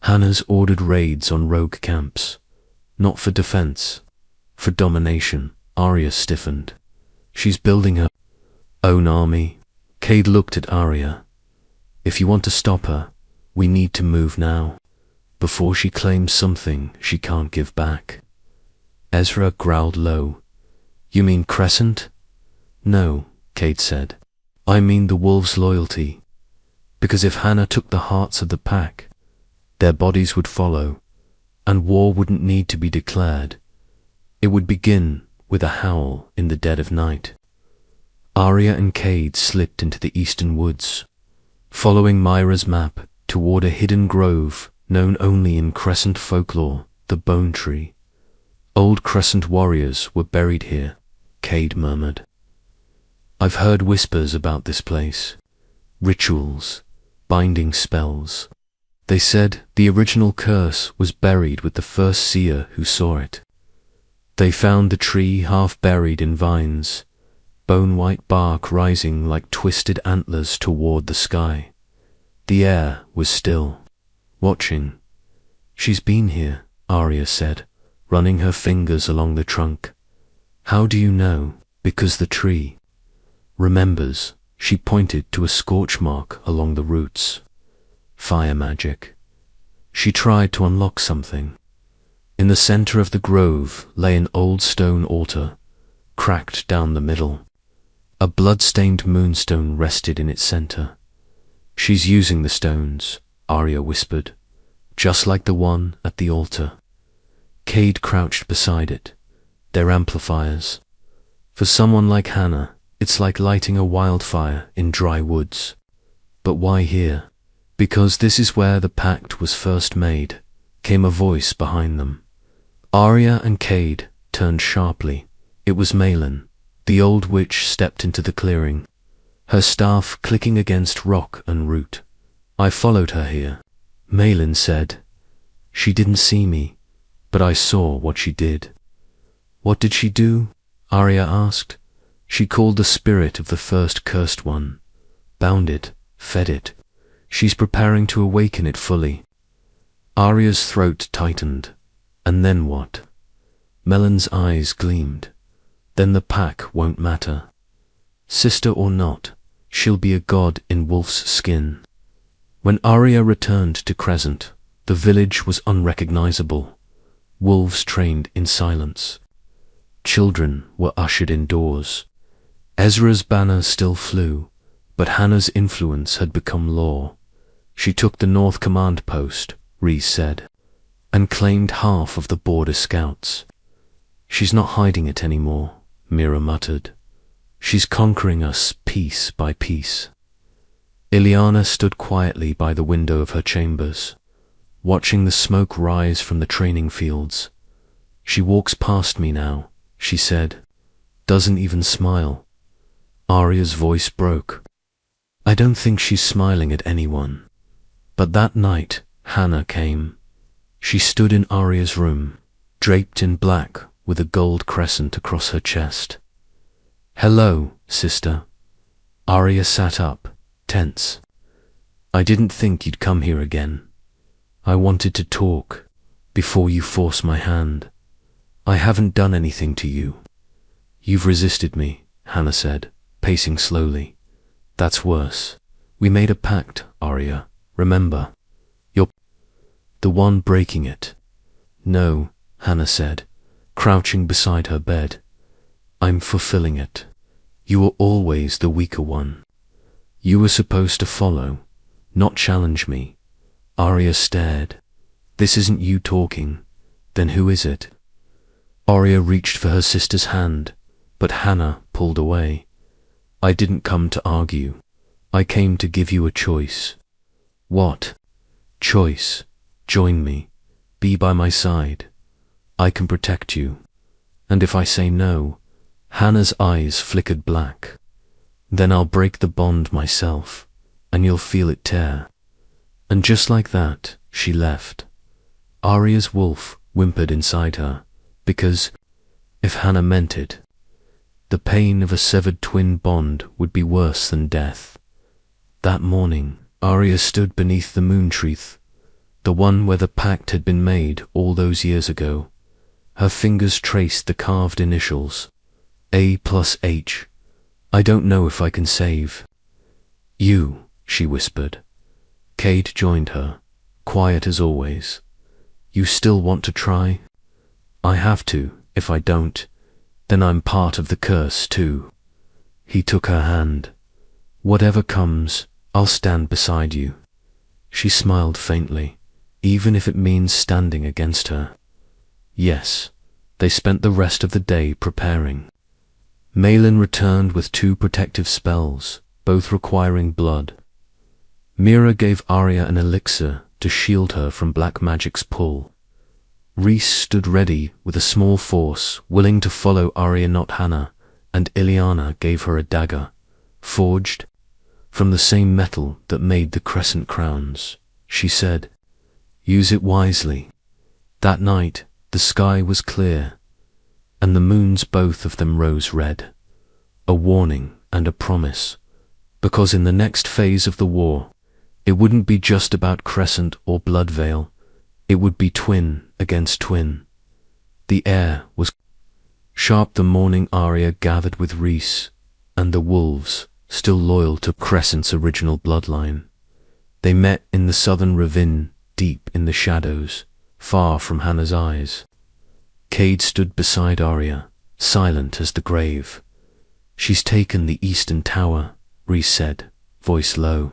Hannah's ordered raids on rogue camps. Not for defense, for domination. Aria stiffened. She's building her own army. Cade looked at Aria. If you want to stop her, we need to move now, before she claims something she can't give back. Ezra growled low. You mean Crescent? No, Cade said. I mean the wolves' loyalty. Because if Hannah took the hearts of the pack, their bodies would follow, and war wouldn't need to be declared. It would begin with a howl in the dead of night. Aria and Cade slipped into the eastern woods, following Myra's map toward a hidden grove known only in Crescent folklore, the Bone Tree. Old Crescent warriors were buried here, Cade murmured. I've heard whispers about this place. Rituals, binding spells. They said the original curse was buried with the first seer who saw it. They found the tree half buried in vines, bone-white bark rising like twisted antlers toward the sky. The air was still, watching. She's been here, Aria said, running her fingers along the trunk. How do you know? Because the tree remembers. She pointed to a scorch mark along the roots. Fire magic. She tried to unlock something. In the center of the grove lay an old stone altar, cracked down the middle. A blood-stained moonstone rested in its center. She's using the stones, Aria whispered, just like the one at the altar. Cade crouched beside it. They're amplifiers. For someone like Hannah, it's like lighting a wildfire in dry woods. But why here? Because this is where the pact was first made, came a voice behind them. Aria and Cade turned sharply. It was Malin. The old witch stepped into the clearing, her staff clicking against rock and root. I followed her here, Malin said. She didn't see me, but I saw what she did. What did she do? Aria asked. She called the spirit of the first cursed one, bound it, fed it. She's preparing to awaken it fully. Aria's throat tightened. And then what? Melon's eyes gleamed. Then the pack won't matter. Sister or not, she'll be a god in wolf's skin. When Aria returned to Crescent, the village was unrecognizable. Wolves trained in silence. Children were ushered indoors. Ezra's banner still flew, but Hannah's influence had become law. She took the North Command Post, Reese said, and claimed half of the border scouts. She's not hiding it anymore, Mira muttered. She's conquering us piece by piece. Ileana stood quietly by the window of her chambers, watching the smoke rise from the training fields. She walks past me now, she said, doesn't even smile. Aria's voice broke. I don't think she's smiling at anyone. But that night, Hannah came. She stood in Aria's room, draped in black with a gold crescent across her chest. Hello, sister. Aria sat up, tense. I didn't think you'd come here again. I wanted to talk, before you force my hand. I haven't done anything to you. You've resisted me, Hannah said, pacing slowly. That's worse. We made a pact, Aria. Remember? You're the one breaking it. No, Hannah said, crouching beside her bed. I'm fulfilling it. You were always the weaker one. You were supposed to follow, not challenge me. Aria stared. This isn't you talking. Then who is it? Aria reached for her sister's hand, but Hannah pulled away. I didn't come to argue. I came to give you a choice. What? Choice. Join me. Be by my side. I can protect you. And if I say no, Hannah's eyes flickered black. Then I'll break the bond myself, and you'll feel it tear. And just like that, she left. Aria's wolf whimpered inside her, because, if Hannah meant it, the pain of a severed twin bond would be worse than death. That morning, Aria stood beneath the moon tree, the one where the pact had been made all those years ago. Her fingers traced the carved initials, A+H. I don't know if I can save you, she whispered. Cade joined her, quiet as always. You still want to try? I have to. If I don't, then I'm part of the curse too. He took her hand. Whatever comes, I'll stand beside you. She smiled faintly, even if it means standing against her. Yes, they spent the rest of the day preparing. Malin returned with 2 protective spells, both requiring blood. Mira gave Aria an elixir to shield her from black magic's pull. Reese stood ready with a small force, willing to follow Aria, not Hannah, and Ileana gave her a dagger, forged from the same metal that made the crescent crowns. She said, use it wisely. That night, the sky was clear, and the moons, both of them, rose red. A warning and a promise, because in the next phase of the war, it wouldn't be just about Crescent or Bloodvale. It would be twin against twin. The air was sharp the morning Aria gathered with Reese and the wolves, still loyal to Crescent's original bloodline. They met in the southern ravine, deep in the shadows, far from Hannah's eyes. Cade stood beside Aria, silent as the grave. She's taken the eastern tower, Reese said, voice low,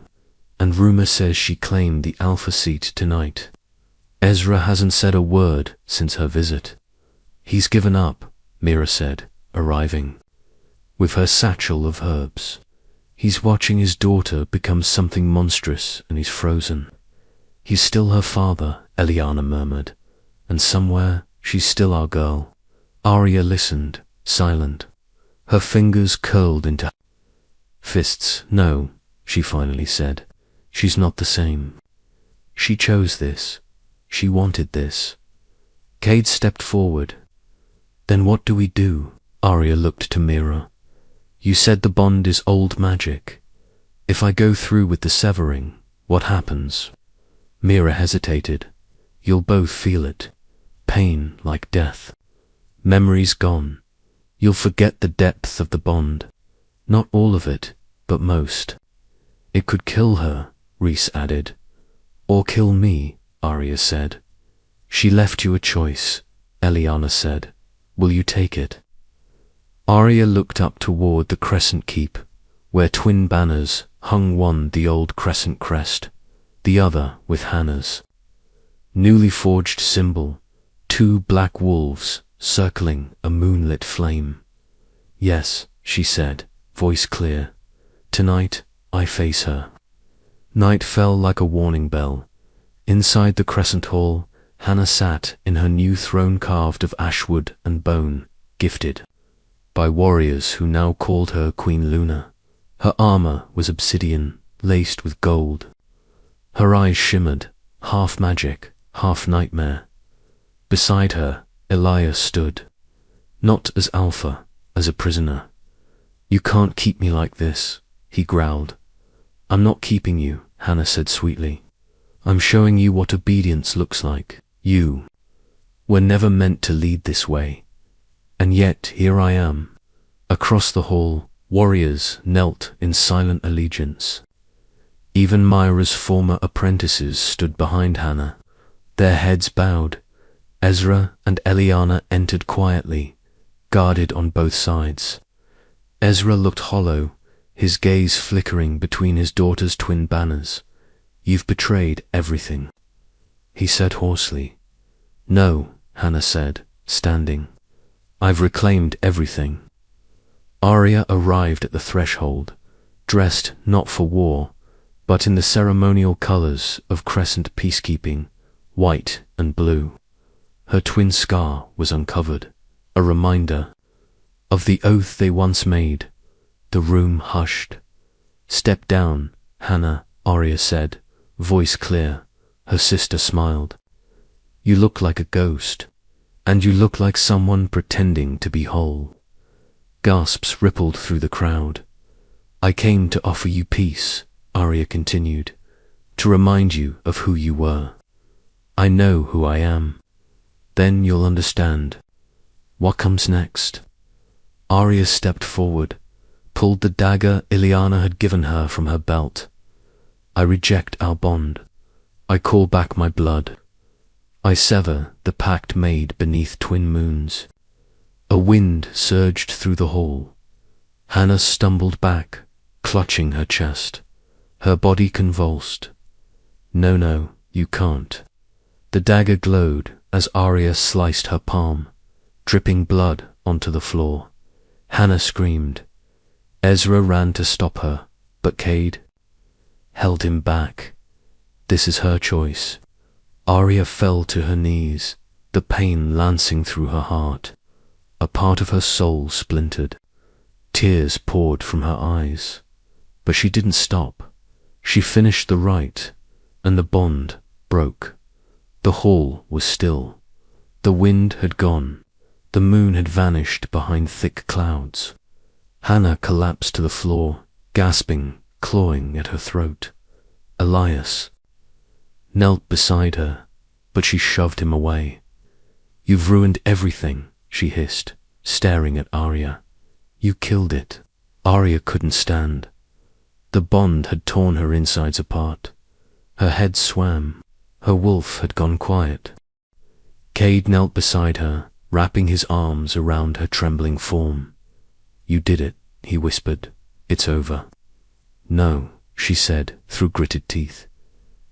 and rumor says she claimed the Alpha seat tonight. Ezra hasn't said a word since her visit. He's given up, Mira said, arriving with her satchel of herbs. He's watching his daughter become something monstrous, and he's frozen. He's still her father, Eliana murmured, and somewhere she's still our girl. Aria listened, silent, her fingers curled into fists. No, she finally said, she's not the same. She chose this. She wanted this. Cade stepped forward. Then what do we do? Aria looked to Mira. You said the bond is old magic. If I go through with the severing, what happens? Mira hesitated. You'll both feel it. Pain like death. Memory's gone. You'll forget the depth of the bond. Not all of it, but most. It could kill her, Rhys added. Or kill me, Aria said. She left you a choice, Eliana said. Will you take it? Aria looked up toward the crescent keep, where twin banners hung, one the old crescent crest, the other with Hannah's newly forged symbol, two black wolves circling a moonlit flame. Yes, she said, voice clear. Tonight I face her. Night fell like a warning bell. Inside the crescent hall, Hannah sat in her new throne carved of ashwood and bone, gifted by warriors who now called her Queen Luna. Her armor was obsidian, laced with gold. Her eyes shimmered, half magic, half nightmare. Beside her, Elias stood, not as Alpha, as a prisoner. You can't keep me like this, he growled. I'm not keeping you, Hannah said sweetly. I'm showing you what obedience looks like. You were never meant to lead this way. And yet here I am. Across the hall, warriors knelt in silent allegiance. Even Myra's former apprentices stood behind Hannah, their heads bowed. Ezra and Eliana entered quietly, guarded on both sides. Ezra looked hollow, his gaze flickering between his daughter's twin banners. You've betrayed everything, he said hoarsely. No, Hannah said, standing. I've reclaimed everything. Aria arrived at the threshold, dressed not for war, but in the ceremonial colors of crescent peacekeeping, white and blue. Her twin scar was uncovered, a reminder of the oath they once made. The room hushed. Step down, Hannah, Aria said, voice clear. Her sister smiled. You look like a ghost, and you look like someone pretending to be whole. Gasps rippled through the crowd. I came to offer you peace, Aria continued, to remind you of who you were. I know who I am. Then you'll understand. What comes next? Aria stepped forward, pulled the dagger Ileana had given her from her belt. I reject our bond. I call back my blood. I sever the pact made beneath twin moons. A wind surged through the hall. Hannah stumbled back, clutching her chest. Her body convulsed. No, you can't. The dagger glowed as Aria sliced her palm, dripping blood onto the floor. Hannah screamed. Ezra ran to stop her, but Cade held him back. This is her choice. Aria fell to her knees, the pain lancing through her heart. A part of her soul splintered. Tears poured from her eyes. But she didn't stop. She finished the rite, and the bond broke. The hall was still. The wind had gone. The moon had vanished behind thick clouds. Hannah collapsed to the floor, gasping, clawing at her throat. Elias knelt beside her, but she shoved him away. You've ruined everything, she hissed, staring at Aria. You killed it. Aria couldn't stand. The bond had torn her insides apart. Her head swam. Her wolf had gone quiet. Cade knelt beside her, wrapping his arms around her trembling form. You did it, he whispered. It's over. No, she said through gritted teeth.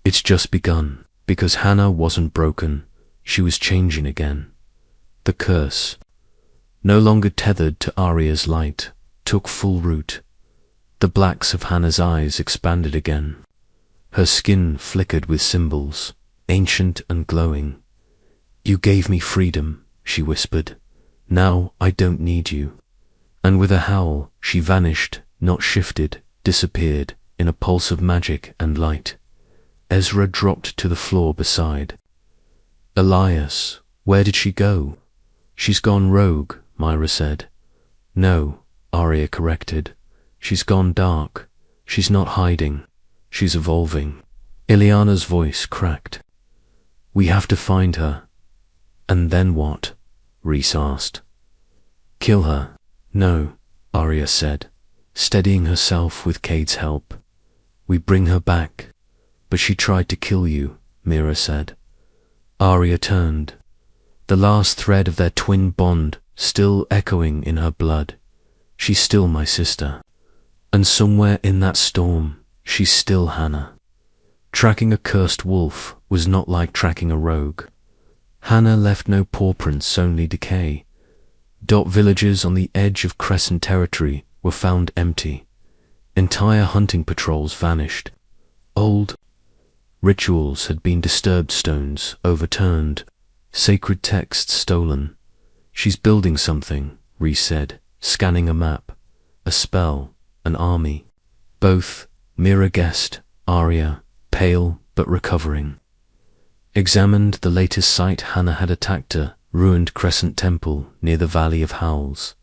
It's just begun, because Hannah wasn't broken. She was changing again. The curse, no longer tethered to Aria's light, took full root. The blacks of Hannah's eyes expanded again. Her skin flickered with symbols, ancient and glowing. You gave me freedom, she whispered. Now I don't need you. And with a howl, she vanished, not shifted, disappeared, in a pulse of magic and light. Ezra dropped to the floor beside. Elias, where did she go? She's gone rogue, Myra said. No, Aria corrected. She's gone dark. She's not hiding. She's evolving. Ileana's voice cracked. We have to find her. And then what? Rhys asked. Kill her. No, Aria said, steadying herself with Cade's help. We bring her back. But she tried to kill you, Mira said. Aria turned, the last thread of their twin bond still echoing in her blood. She's still my sister. And somewhere in that storm, she's still Hannah. Tracking a cursed wolf was not like tracking a rogue. Hannah left no paw prints, only decay. Villages on the edge of Crescent territory were found empty. Entire hunting patrols vanished. Old rituals had been disturbed, stones overturned, sacred texts stolen. She's building something, Rhys said, scanning a map. A spell, an army. Both, Mira guessed, Aria, pale but recovering. Examined the latest site Hannah had attacked, a ruined Crescent temple near the Valley of Howls.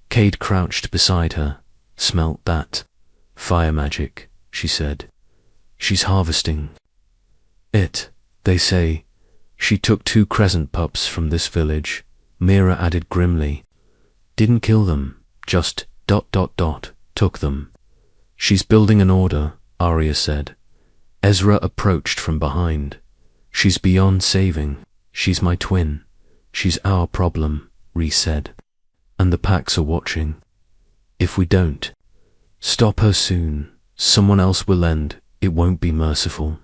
Cade crouched beside her, smelt that. Fire magic, she said. She's harvesting it, they say. She took 2 Crescent pups from this village, Mira added grimly. Didn't kill them, just ... took them. She's building an order, Aria said. Ezra approached from behind. She's beyond saving. She's my twin. She's our problem, Rhys said. And the pacts are watching. If we don't stop her soon, someone else will end. It won't be merciful.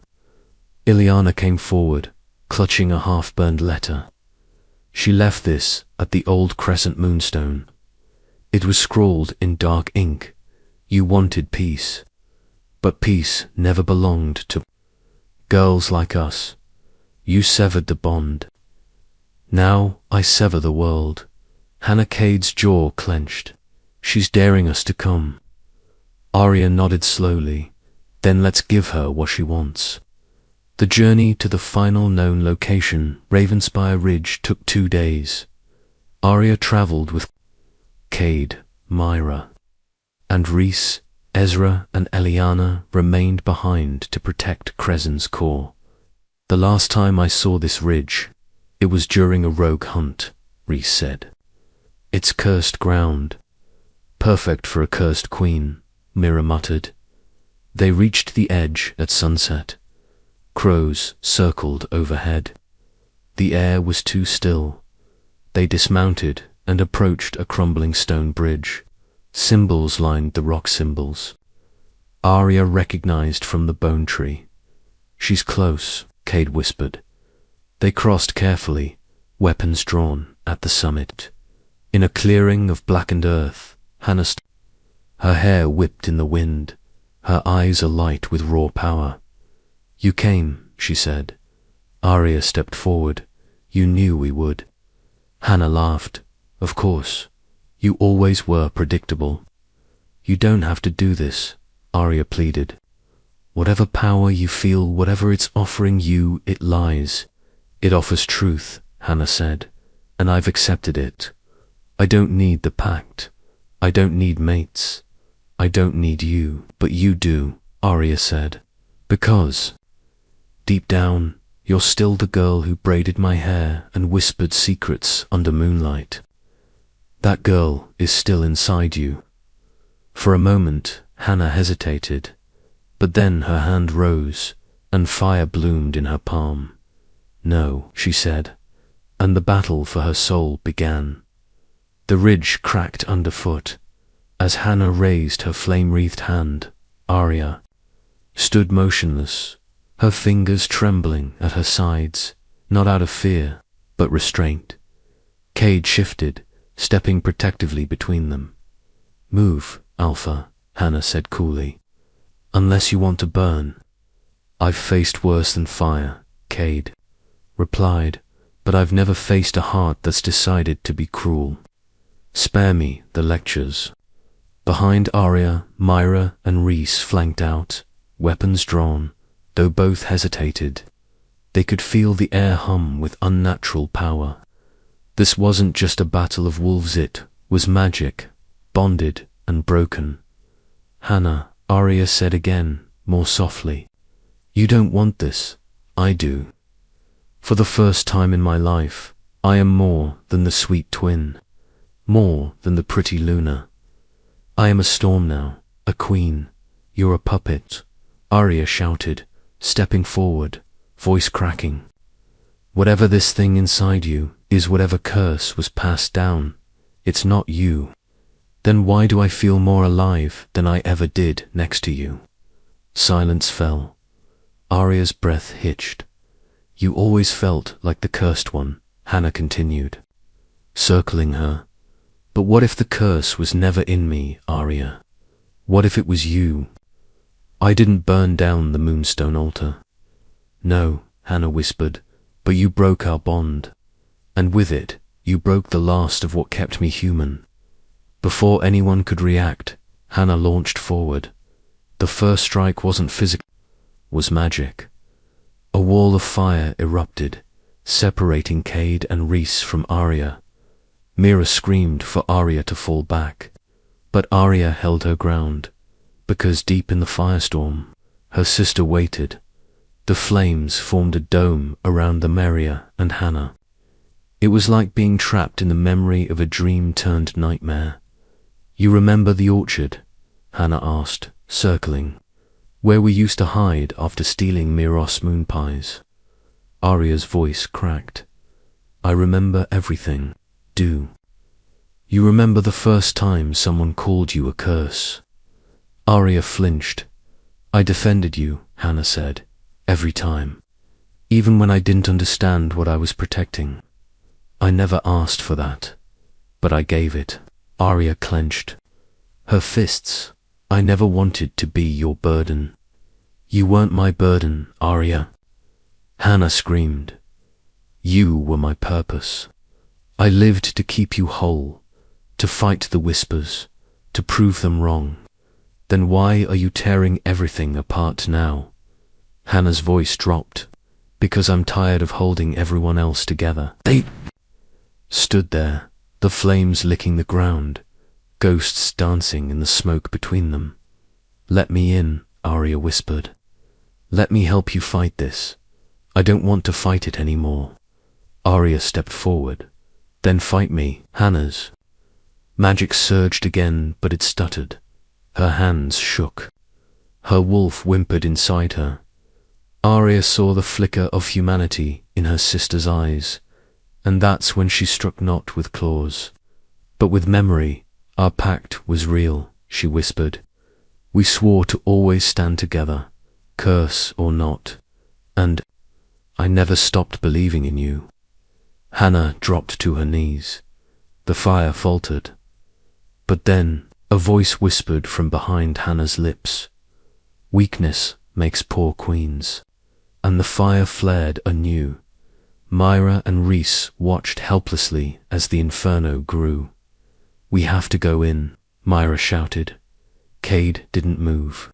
Ileana came forward, clutching a half-burned letter. She left this at the old Crescent moonstone. It was scrawled in dark ink. You wanted peace. But peace never belonged to girls like us. You severed the bond. Now I sever the world. Hannah Cade's jaw clenched. She's daring us to come. Aria nodded slowly. Then let's give her what she wants. The journey to the final known location, Ravenspire Ridge, took 2 days. Aria travelled with Cade, Myra, and Rhys. Ezra and Eliana remained behind to protect Crescent's core. The last time I saw this ridge, it was during a rogue hunt, Rhys said. It's cursed ground. Perfect for a cursed queen, Mira muttered. They reached the edge at sunset. Crows circled overhead. The air was too still. They dismounted and approached a crumbling stone bridge. Symbols lined the rock symbols. Aria recognized from the bone tree. She's close, Cade whispered. They crossed carefully, weapons drawn, at the summit. In a clearing of blackened earth, Hannah stood. Her hair whipped in the wind, her eyes alight with raw power. You came, she said. Aria stepped forward. You knew we would. Hannah laughed. Of course. You always were predictable. You don't have to do this, Aria pleaded. Whatever power you feel, whatever it's offering you, it lies. It offers truth, Hannah said, and I've accepted it. I don't need the pact. I don't need mates. I don't need you, but you do, Aria said. Because, deep down, you're still the girl who braided my hair and whispered secrets under moonlight. That girl is still inside you. For a moment, Hannah hesitated, but then her hand rose, and fire bloomed in her palm. No, she said, and the battle for her soul began. The ridge cracked underfoot. As Hannah raised her flame-wreathed hand, Aria stood motionless, her fingers trembling at her sides, not out of fear, but restraint. Cade shifted, stepping protectively between them. Move, Alpha, Hannah said coolly. Unless you want to burn. I've faced worse than fire, Cade replied, but I've never faced a heart that's decided to be cruel. Spare me the lectures. Behind Aria, Myra and Rhys flanked out, weapons drawn, though both hesitated. They could feel the air hum with unnatural power. This wasn't just a battle of wolves, it was magic, bonded and broken. Hannah, Aria said again, more softly. You don't want this. I do. For the first time in my life, I am more than the sweet twin, more than the pretty Luna. I am a storm now, a queen. You're a puppet, Aria shouted, stepping forward, voice cracking. Whatever this thing inside you is, whatever curse was passed down, it's not you. Then why do I feel more alive than I ever did next to you? Silence fell. Aria's breath hitched. You always felt like the cursed one, Hannah continued, circling her. But what if the curse was never in me, Aria? What if it was you? I didn't burn down the moonstone altar. No, Hannah whispered, but you broke our bond. And with it, you broke the last of what kept me human. Before anyone could react, Hannah launched forward. The first strike wasn't physical, was magic. A wall of fire erupted, separating Cade and Rhys from Aria. Mira screamed for Aria to fall back, but Aria held her ground, because deep in the firestorm, her sister waited. The flames formed a dome around the Aria and Hannah. It was like being trapped in the memory of a dream-turned nightmare. You remember the orchard? Hannah asked, circling. Where we used to hide after stealing Miros moon pies. Aria's voice cracked. I remember everything. Do. You remember the first time someone called you a curse? Aria flinched. I defended you, Hannah said, every time. Even when I didn't understand what I was protecting. I never asked for that, but I gave it. Aria clenched. Her fists. I never wanted to be your burden. You weren't my burden, Aria. Hannah screamed. You were my purpose. I lived to keep you whole, to fight the whispers, to prove them wrong. Then why are you tearing everything apart now? Hannah's voice dropped. Because I'm tired of holding everyone else together. They stood there, the flames licking the ground, ghosts dancing in the smoke between them. Let me in, Aria whispered. Let me help you fight this. I don't want to fight it anymore. Aria stepped forward. Then fight me, Hannah's. Magic surged again, but it stuttered. Her hands shook. Her wolf whimpered inside her. Aria saw the flicker of humanity in her sister's eyes, and that's when she struck not with claws, but with memory. Our pact was real, she whispered. We swore to always stand together, curse or not, and I never stopped believing in you. Hannah dropped to her knees. The fire faltered. But then a voice whispered from behind Hannah's lips. Weakness makes poor queens. And the fire flared anew. Myra and Rhys watched helplessly as the inferno grew. We have to go in, Myra shouted. Cade didn't move.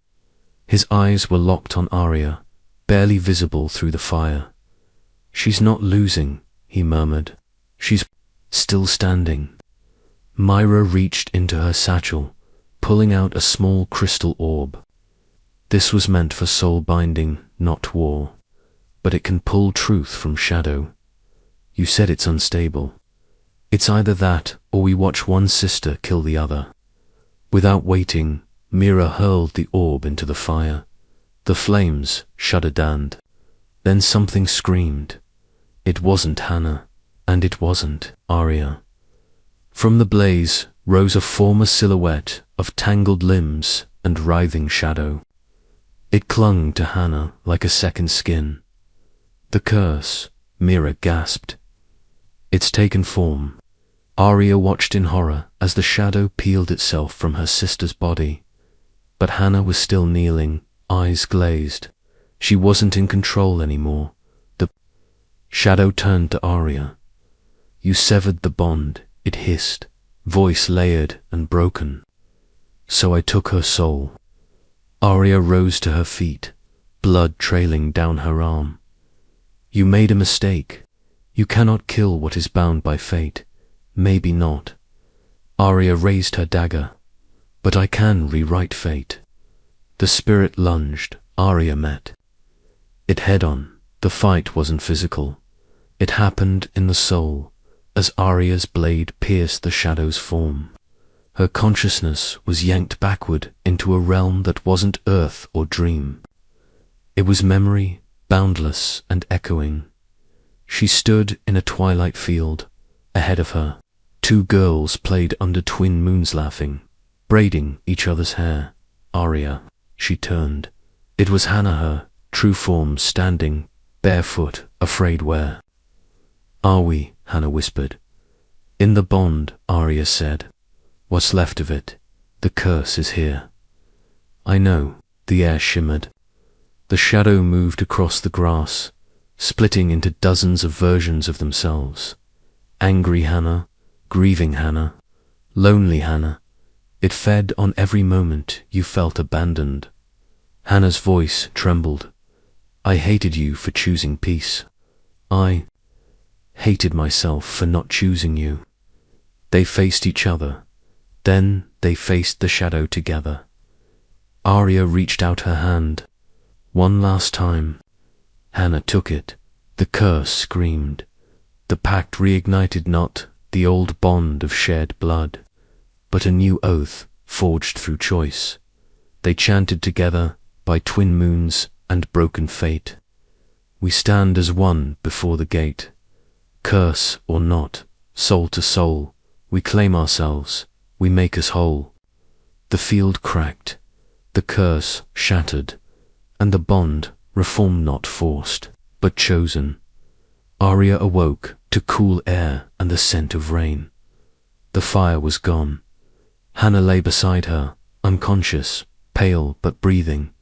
His eyes were locked on Aria, barely visible through the fire. She's not losing, he murmured. She's still standing. Myra reached into her satchel, pulling out a small crystal orb. This was meant for soul binding, not war. But it can pull truth from shadow. You said it's unstable. It's either that, or we watch one sister kill the other. Without waiting, Mira hurled the orb into the fire. The flames shuddered and then something screamed. It wasn't Hannah, and it wasn't Aria. From the blaze rose a former silhouette of tangled limbs and writhing shadow. It clung to Hannah like a second skin. The curse, Mira gasped. It's taken form. Aria watched in horror as the shadow peeled itself from her sister's body. But Hannah was still kneeling, eyes glazed. She wasn't in control anymore. The shadow turned to Aria. You severed the bond, it hissed, voice layered and broken. So I took her soul. Aria rose to her feet, blood trailing down her arm. You made a mistake. You cannot kill what is bound by fate. Maybe not. Aria raised her dagger. But I can rewrite fate. The spirit lunged. Aria met it head on. The fight wasn't physical. It happened in the soul. as Aria's blade pierced the shadow's form. Her consciousness was yanked backward into a realm that wasn't earth or dream. It was memory, boundless and echoing. She stood in a twilight field. Ahead of her, two girls played under twin moons laughing, braiding each other's hair. Aria, she turned. It was Hannah, her true form, standing, barefoot, afraid where. Are we? Hannah whispered. In the bond, Aria said. What's left of it? The curse is here. I know, the air shimmered. The shadow moved across the grass, splitting into dozens of versions of themselves. Angry Hannah, grieving Hannah, lonely Hannah. It fed on every moment you felt abandoned. Hannah's voice trembled. I hated you for choosing peace. I hated myself for not choosing you. They faced each other. Then they faced the shadow together. Aria reached out her hand. One last time. Hannah took it. The curse screamed. The pact reignited not the old bond of shared blood, but a new oath forged through choice. They chanted together by twin moons and broken fate. We stand as one before the gate. Curse or not, soul to soul, we claim ourselves, we make us whole. The field cracked, the curse shattered, and the bond reformed not forced, but chosen. Aria awoke to cool air and the scent of rain. The fire was gone. Hannah lay beside her, unconscious, pale but breathing.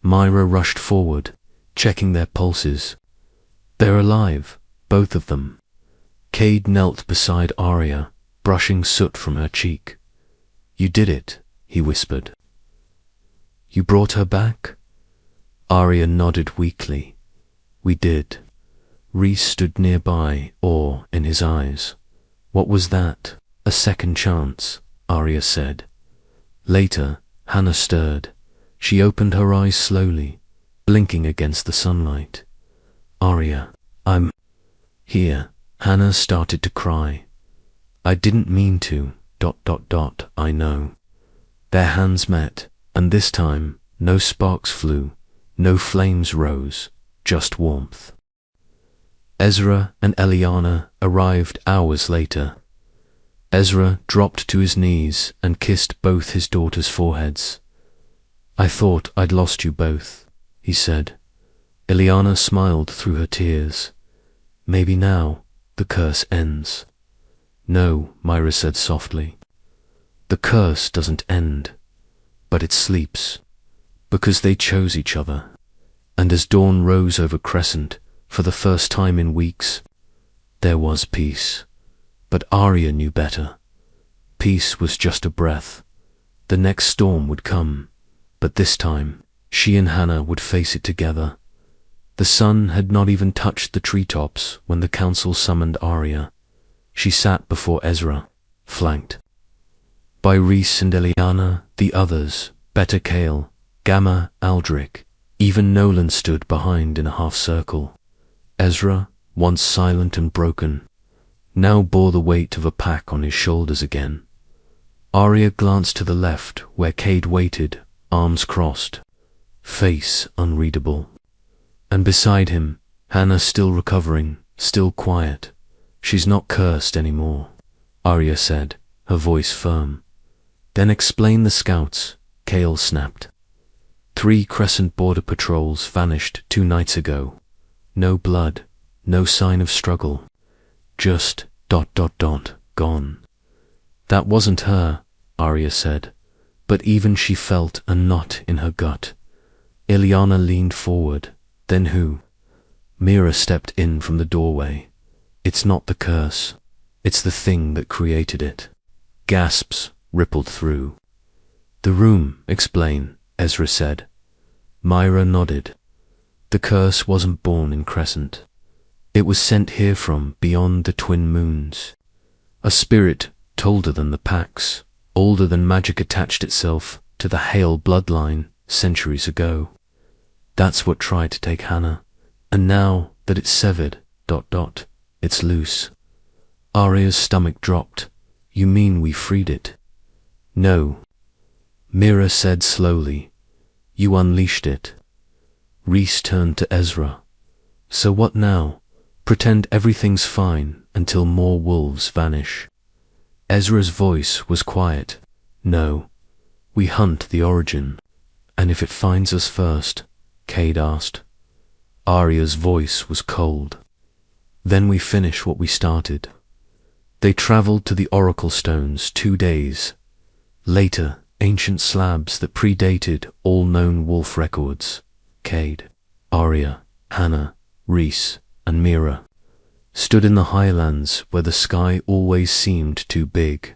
Myra rushed forward, checking their pulses. They're alive, both of them. Cade knelt beside Aria, brushing soot from her cheek. You did it, he whispered. You brought her back? Aria nodded weakly. We did. Rhys stood nearby, awe in his eyes. What was that? A second chance, Aria said. Later, Hannah stirred. She opened her eyes slowly, blinking against the sunlight. Aria, I'm here. Hannah started to cry. I didn't mean to, ... I know. Their hands met, and this time, no sparks flew, no flames rose, just warmth. Ezra and Eliana arrived hours later. Ezra dropped to his knees and kissed both his daughters' foreheads. I thought I'd lost you both, he said. Eliana smiled through her tears. Maybe now the curse ends. No, Myra said softly. The curse doesn't end, but it sleeps, because they chose each other. And as dawn rose over Crescent, for the first time in weeks, there was peace. But Aria knew better. Peace was just a breath. The next storm would come, but this time, she and Hannah would face it together. The sun had not even touched the treetops when the council summoned Aria. She sat before Ezra, flanked by Rhys and Eliana, the others, Beta Kale, Gamma, Aldrich. Even Nolan stood behind in a half-circle. Ezra, once silent and broken, now bore the weight of a pack on his shoulders again. Aria glanced to the left, where Cade waited, arms crossed, face unreadable. And beside him, Hannah, still recovering, still quiet. She's not cursed anymore, Aria said, her voice firm. Then explain the scouts, Kale snapped. 3 Crescent border patrols vanished 2 nights ago. No blood, no sign of struggle. Just ... gone. That wasn't her, Aria said, but even she felt a knot in her gut. Eliana leaned forward. Then who? Mira stepped in from the doorway. It's not the curse. It's the thing that created it. Gasps rippled through. The room, explain, Ezra said. Myra nodded. The curse wasn't born in Crescent. It was sent here from beyond the twin moons. A spirit older than the pacts, older than magic attached itself to the Hale bloodline centuries ago. That's what tried to take Hannah, and now that it's severed, ... it's loose. Aria's stomach dropped. You mean we freed it? No. Mira said slowly. You unleashed it. Rhys turned to Ezra. So what now? Pretend everything's fine until more wolves vanish. Ezra's voice was quiet. No. We hunt the origin. And if it finds us first? Cade asked. Aria's voice was cold. Then we finish what we started. They traveled to the Oracle Stones 2 days. Later, ancient slabs that predated all known wolf records. Cade, Aria, Hannah, Rhys, and Mira stood in the highlands where the sky always seemed too big.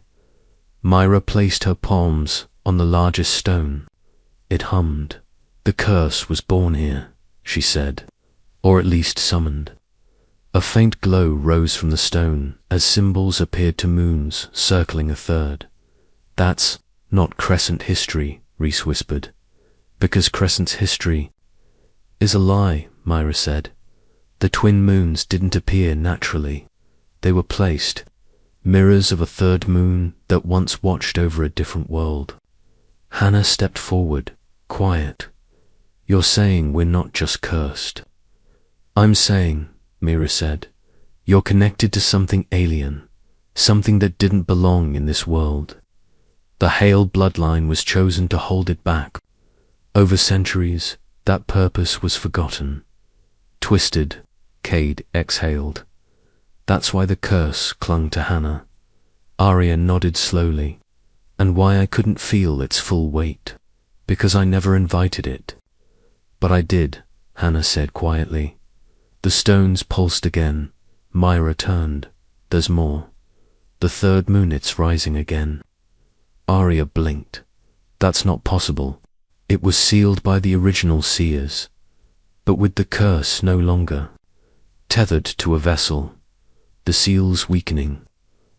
Myra placed her palms on the largest stone. It hummed. The curse was born here, she said, or at least summoned. A faint glow rose from the stone as symbols appeared to moons circling a third. That's not Crescent history, Rhys whispered. Because Crescent's history is a lie, Myra said. The twin moons didn't appear naturally. They were placed, mirrors of a third moon that once watched over a different world. Hannah stepped forward, quiet. You're saying we're not just cursed. I'm saying, Mira said, you're connected to something alien, something that didn't belong in this world. The Hale bloodline was chosen to hold it back. Over centuries, that purpose was forgotten. Twisted, Cade exhaled. That's why the curse clung to Hannah. Aria nodded slowly. And why I couldn't feel its full weight. Because I never invited it. But I did, Hannah said quietly. The stones pulsed again. Myra turned. There's more. The third moon, it's rising again. Aria blinked. That's not possible. It was sealed by the original seers. But with the curse no longer tethered to a vessel, the seal's weakening.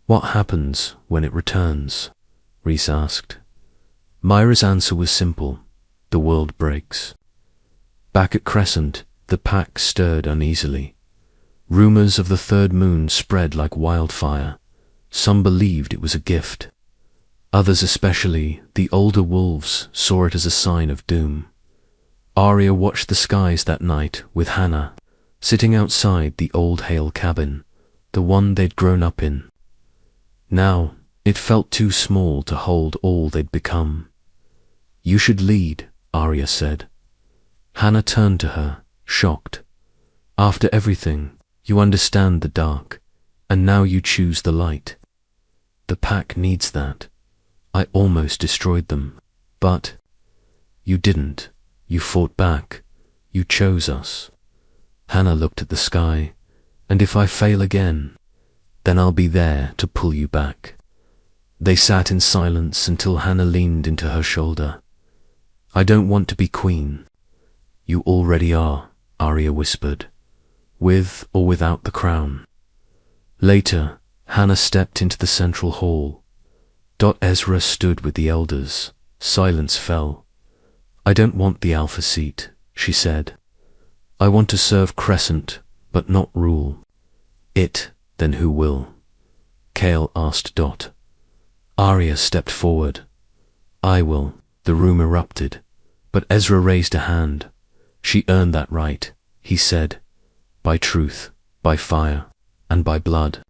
What happens when it returns? Rhys asked. Myra's answer was simple. The world breaks. Back at Crescent, the pack stirred uneasily. Rumors of the third moon spread like wildfire. Some believed it was a gift. Others, especially the older wolves, saw it as a sign of doom. Aria watched the skies that night with Hannah, sitting outside the old Hale cabin, the one they'd grown up in. Now, it felt too small to hold all they'd become. You should lead, Aria said. Hannah turned to her, shocked. After everything, you understand the dark, and now you choose the light. The pack needs that. I almost destroyed them, but you didn't. You fought back. You chose us. Hannah looked at the sky. And if I fail again, then I'll be there to pull you back. They sat in silence until Hannah leaned into her shoulder. I don't want to be queen. You already are, Aria whispered, with or without the crown. Later, Hannah stepped into the central hall. Ezra stood with the elders. Silence fell. I don't want the alpha seat, she said. I want to serve Crescent, but not rule. It, then who will? Cale asked Dot. Aria stepped forward. I will, the room erupted. But Ezra raised a hand. She earned that right, he said. By truth, by fire, and by blood.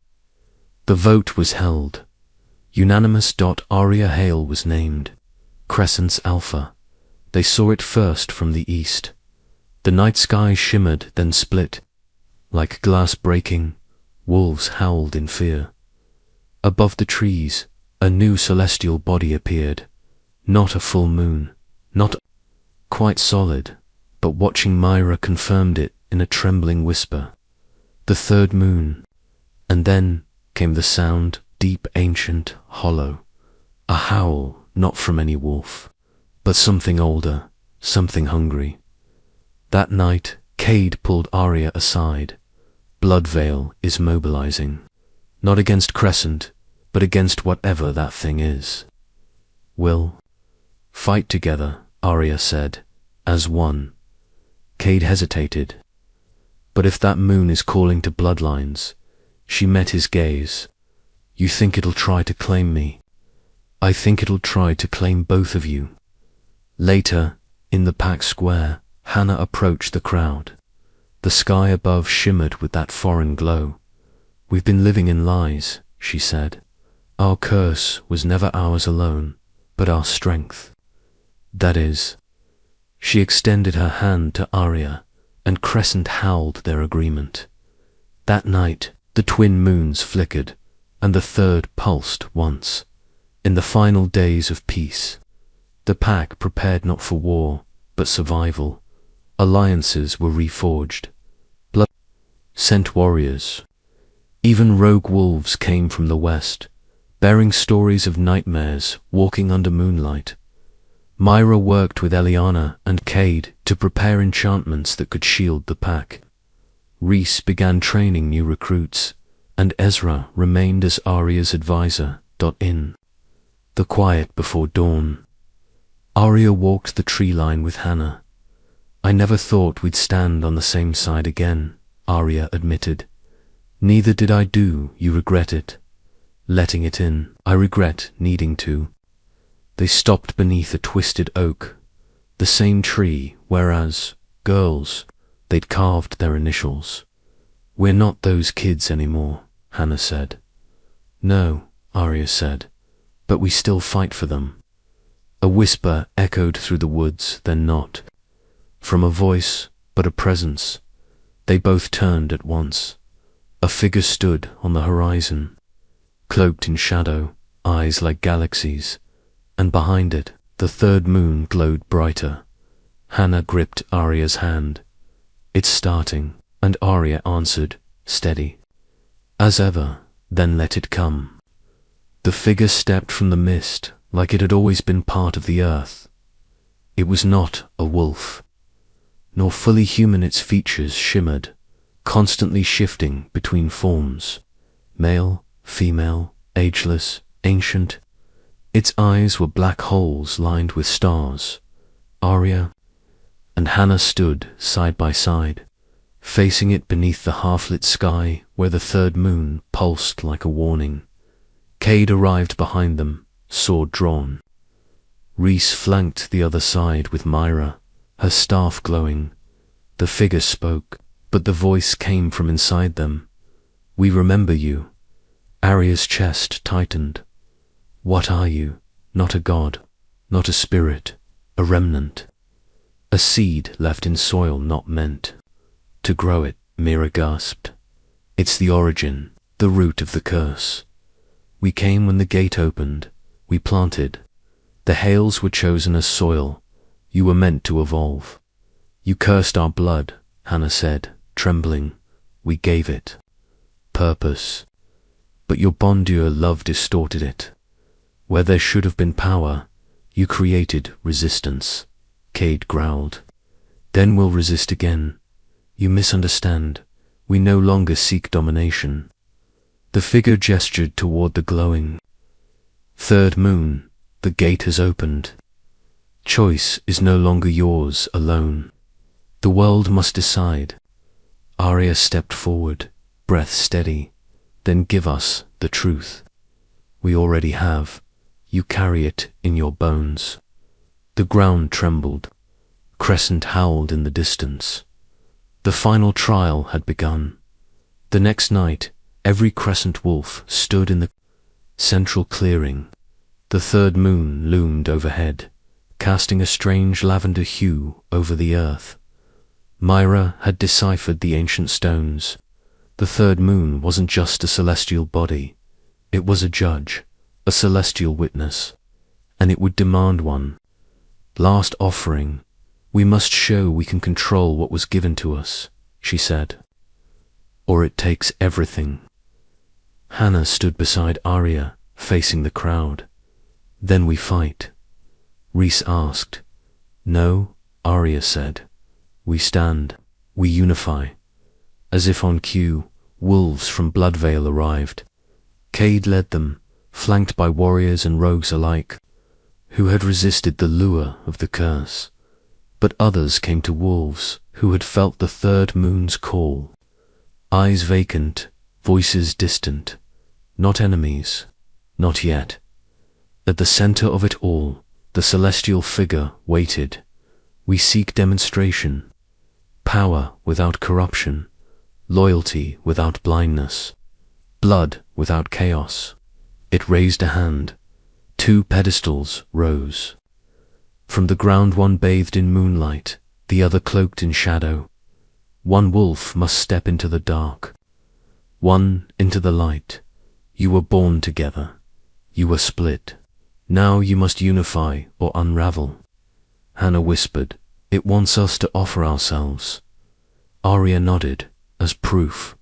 The vote was held. Unanimous. Aria Hale was named. Crescent's alpha. They saw it first from the east. The night sky shimmered, then split. Like glass breaking, wolves howled in fear. Above the trees, a new celestial body appeared. Not a full moon, not quite solid, but watching Myra confirmed it in a trembling whisper. The third moon. And then came the sound, deep, ancient, hollow. A howl, not from any wolf, but something older, something hungry. That night, Cade pulled Aria aside. Bloodveil is mobilizing. Not against Crescent, but against whatever that thing is. We'll fight together, Aria said, as one. Cade hesitated. But if that moon is calling to bloodlines, she met his gaze. You think it'll try to claim me. I think it'll try to claim both of you. Later, in the packed square, Hannah approached the crowd. The sky above shimmered with that foreign glow. We've been living in lies, she said. Our curse was never ours alone, but our strength. That is. She extended her hand to Aria, and Crescent howled their agreement. That night, the twin moons flickered, and the third pulsed once. In the final days of peace, the pack prepared not for war, but survival. Alliances were reforged. Blood sent warriors. Even rogue wolves came from the west, bearing stories of nightmares walking under moonlight. Myra worked with Eliana and Cade to prepare enchantments that could shield the pack. Rhys began training new recruits, and Ezra remained as Aria's advisor. In the quiet before dawn, Aria walked the tree line with Hannah. I never thought we'd stand on the same side again, Aria admitted. Neither did I. Do you regret it? Letting it in. I regret needing to. They stopped beneath a twisted oak, the same tree where as girls they'd carved their initials. We're not those kids anymore, Hannah said. No, Aria said, but we still fight for them. A whisper echoed through the woods, then not. From a voice, but a presence. They both turned at once. A figure stood on the horizon, cloaked in shadow, eyes like galaxies, and behind it, the third moon glowed brighter. Hannah gripped Aria's hand. It's starting, and Aria answered, steady. As ever, then let it come. The figure stepped from the mist like it had always been part of the earth. It was not a wolf, nor fully human. Its features shimmered, constantly shifting between forms, male, female, ageless, ancient. Its eyes were black holes lined with stars. Aria and Hannah stood side by side, facing it beneath the half-lit sky where the third moon pulsed like a warning. Cade arrived behind them, sword drawn. Rhys flanked the other side with Myra, her staff glowing. The figure spoke, but the voice came from inside them. We remember you. Aria's chest tightened. What are you? Not a god, not a spirit, a remnant. A seed left in soil not meant to grow it, Mira gasped. It's the origin, the root of the curse. We came when the gate opened, we planted. The Hales were chosen as soil. You were meant to evolve. You cursed our blood, Hannah said, trembling. We gave it purpose. But your bondur love distorted it. Where there should have been power, you created resistance. Cade growled. Then we'll resist again. You misunderstand. We no longer seek domination. The figure gestured toward the glowing third moon. The gate has opened. Choice is no longer yours alone. The world must decide. Aria stepped forward, breath steady. Then give us the truth. We already have. You carry it in your bones. The ground trembled. Crescent howled in the distance. The final trial had begun. The next night, every crescent wolf stood in the central clearing. The third moon loomed overhead, casting a strange lavender hue over the earth. Myra had deciphered the ancient stones. The third moon wasn't just a celestial body. It was a judge, a celestial witness, and it would demand one. Last offering. We must show we can control what was given to us, she said. Or it takes everything. Hannah stood beside Aria, facing the crowd. Then we fight. Rhys asked. No, Aria said. We stand. We unify. As if on cue, wolves from Bloodvale arrived. Cade led them, flanked by warriors and rogues alike, who had resisted the lure of the curse. But others came to wolves who had felt the third moon's call. Eyes vacant, voices distant. not enemies, not yet. At the center of it all, the celestial figure waited. We seek demonstration, power without corruption, loyalty without blindness, blood without chaos. It raised a hand. 2 pedestals rose. From the ground, one bathed in moonlight, the other cloaked in shadow. One wolf must step into the dark, one into the light. You were born together. You were split. Now you must unify or unravel. Hannah whispered, "It wants us to offer ourselves." Aria nodded, as proof.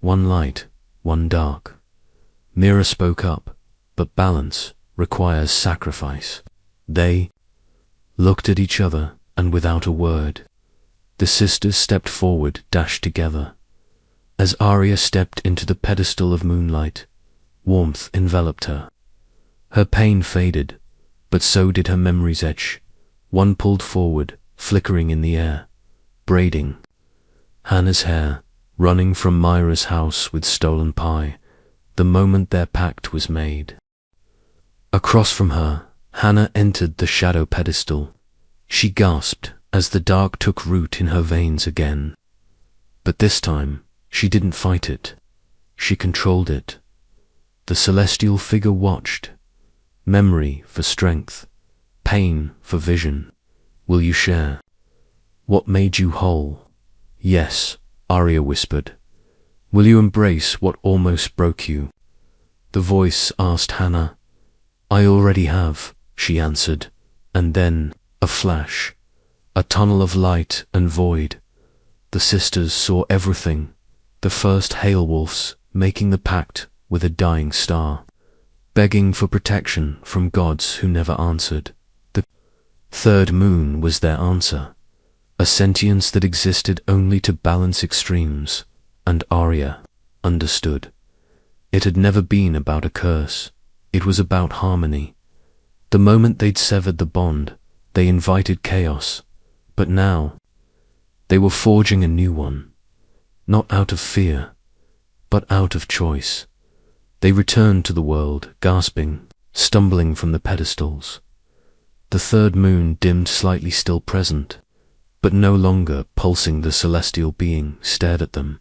One light, one dark. Mira spoke up, "But balance requires sacrifice." They looked at each other, and without a word, the sisters stepped forward, dashed together. As Aria stepped into the pedestal of moonlight, warmth enveloped her. Her pain faded, but so did her memories etch. One pulled forward, flickering in the air, braiding Hannah's hair, running from Myra's house with stolen pie, the moment their pact was made. Across from her, Hannah entered the shadow pedestal. She gasped as the dark took root in her veins again. But this time, she didn't fight it. She controlled it. The celestial figure watched. Memory for strength, pain for vision. Will you share what made you whole? Yes, Aria whispered. Will you embrace what almost broke you? The voice asked Hannah. I already have, she answered, and then a flash, a tunnel of light and void. The sisters saw everything, the first hail wolves making the pact with a dying star, begging for protection from gods who never answered. The third moon was their answer, a sentience that existed only to balance extremes, and Aria understood. It had never been about a curse, it was about harmony. The moment they'd severed the bond, they invited chaos, but now they were forging a new one, not out of fear, but out of choice. They returned to the world, gasping, stumbling from the pedestals. The third moon dimmed slightly, still present, but no longer pulsing. The celestial being stared at them.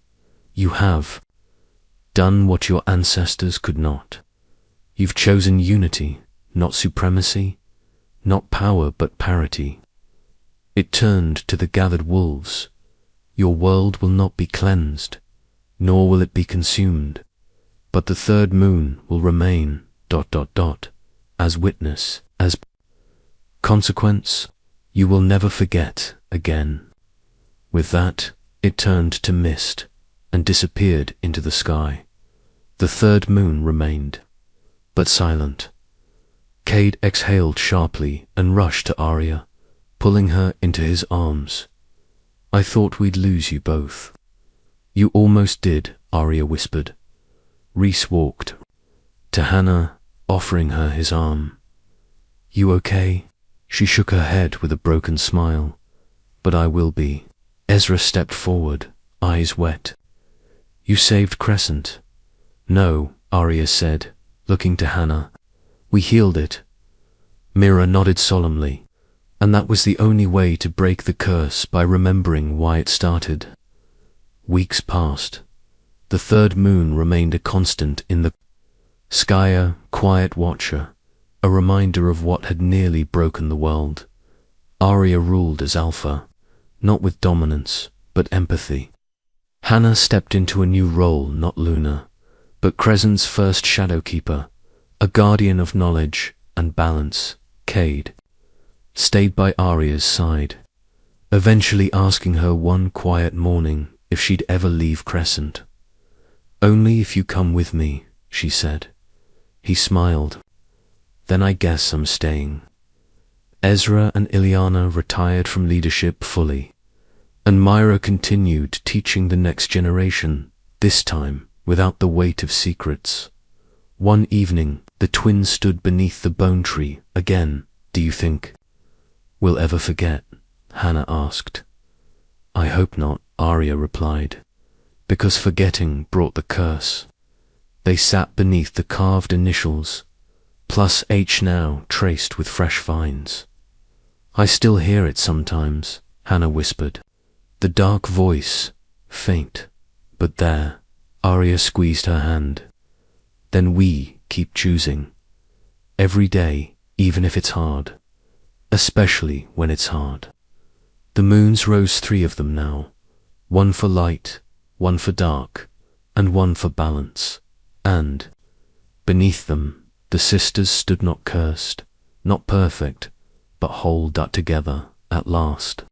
You have done what your ancestors could not. You've chosen unity, not supremacy, not power but parity. It turned to the gathered wolves. Your world will not be cleansed, nor will it be consumed, but the third moon will remain ... as witness, as consequence. You will never forget again. With that, it turned to mist and disappeared into the sky. The third moon remained, but silent. Cade exhaled sharply and rushed to Aria, pulling her into his arms. I thought we'd lose you both. You almost did, Aria whispered. Reese walked to Hannah, offering her his arm. You okay? She shook her head with a broken smile. But I will be. Ezra stepped forward, eyes wet. You saved Crescent. No, Aria said, looking to Hannah. We healed it. Mira nodded solemnly, and that was the only way to break the curse, by remembering why it started. Weeks passed. The third moon remained a constant in the sky, a quiet watcher, a reminder of what had nearly broken the world. Aria ruled as Alpha, not with dominance, but empathy. Hannah stepped into a new role, not Luna, but Crescent's first Shadowkeeper, a guardian of knowledge and balance. Cade stayed by Aria's side, eventually asking her one quiet morning if she'd ever leave Crescent. Only if you come with me, she said. He smiled. Then I guess I'm staying. Ezra and Ileana retired from leadership fully, and Myra continued teaching the next generation, this time without the weight of secrets. One evening, the twins stood beneath the bone tree again. Do you think we'll ever forget? Hannah asked. I hope not, Aria replied, because forgetting brought the curse. They sat beneath the carved initials, plus H now traced with fresh vines. I still hear it sometimes, Hannah whispered. The dark voice, faint, but there. Aria squeezed her hand. Then we keep choosing. Every day, even if it's hard. Especially when it's hard. The moons rose 3 of them now. One for light, one for dark, and one for balance. And, beneath them, the sisters stood not cursed, not perfect, but whole, that together, at last.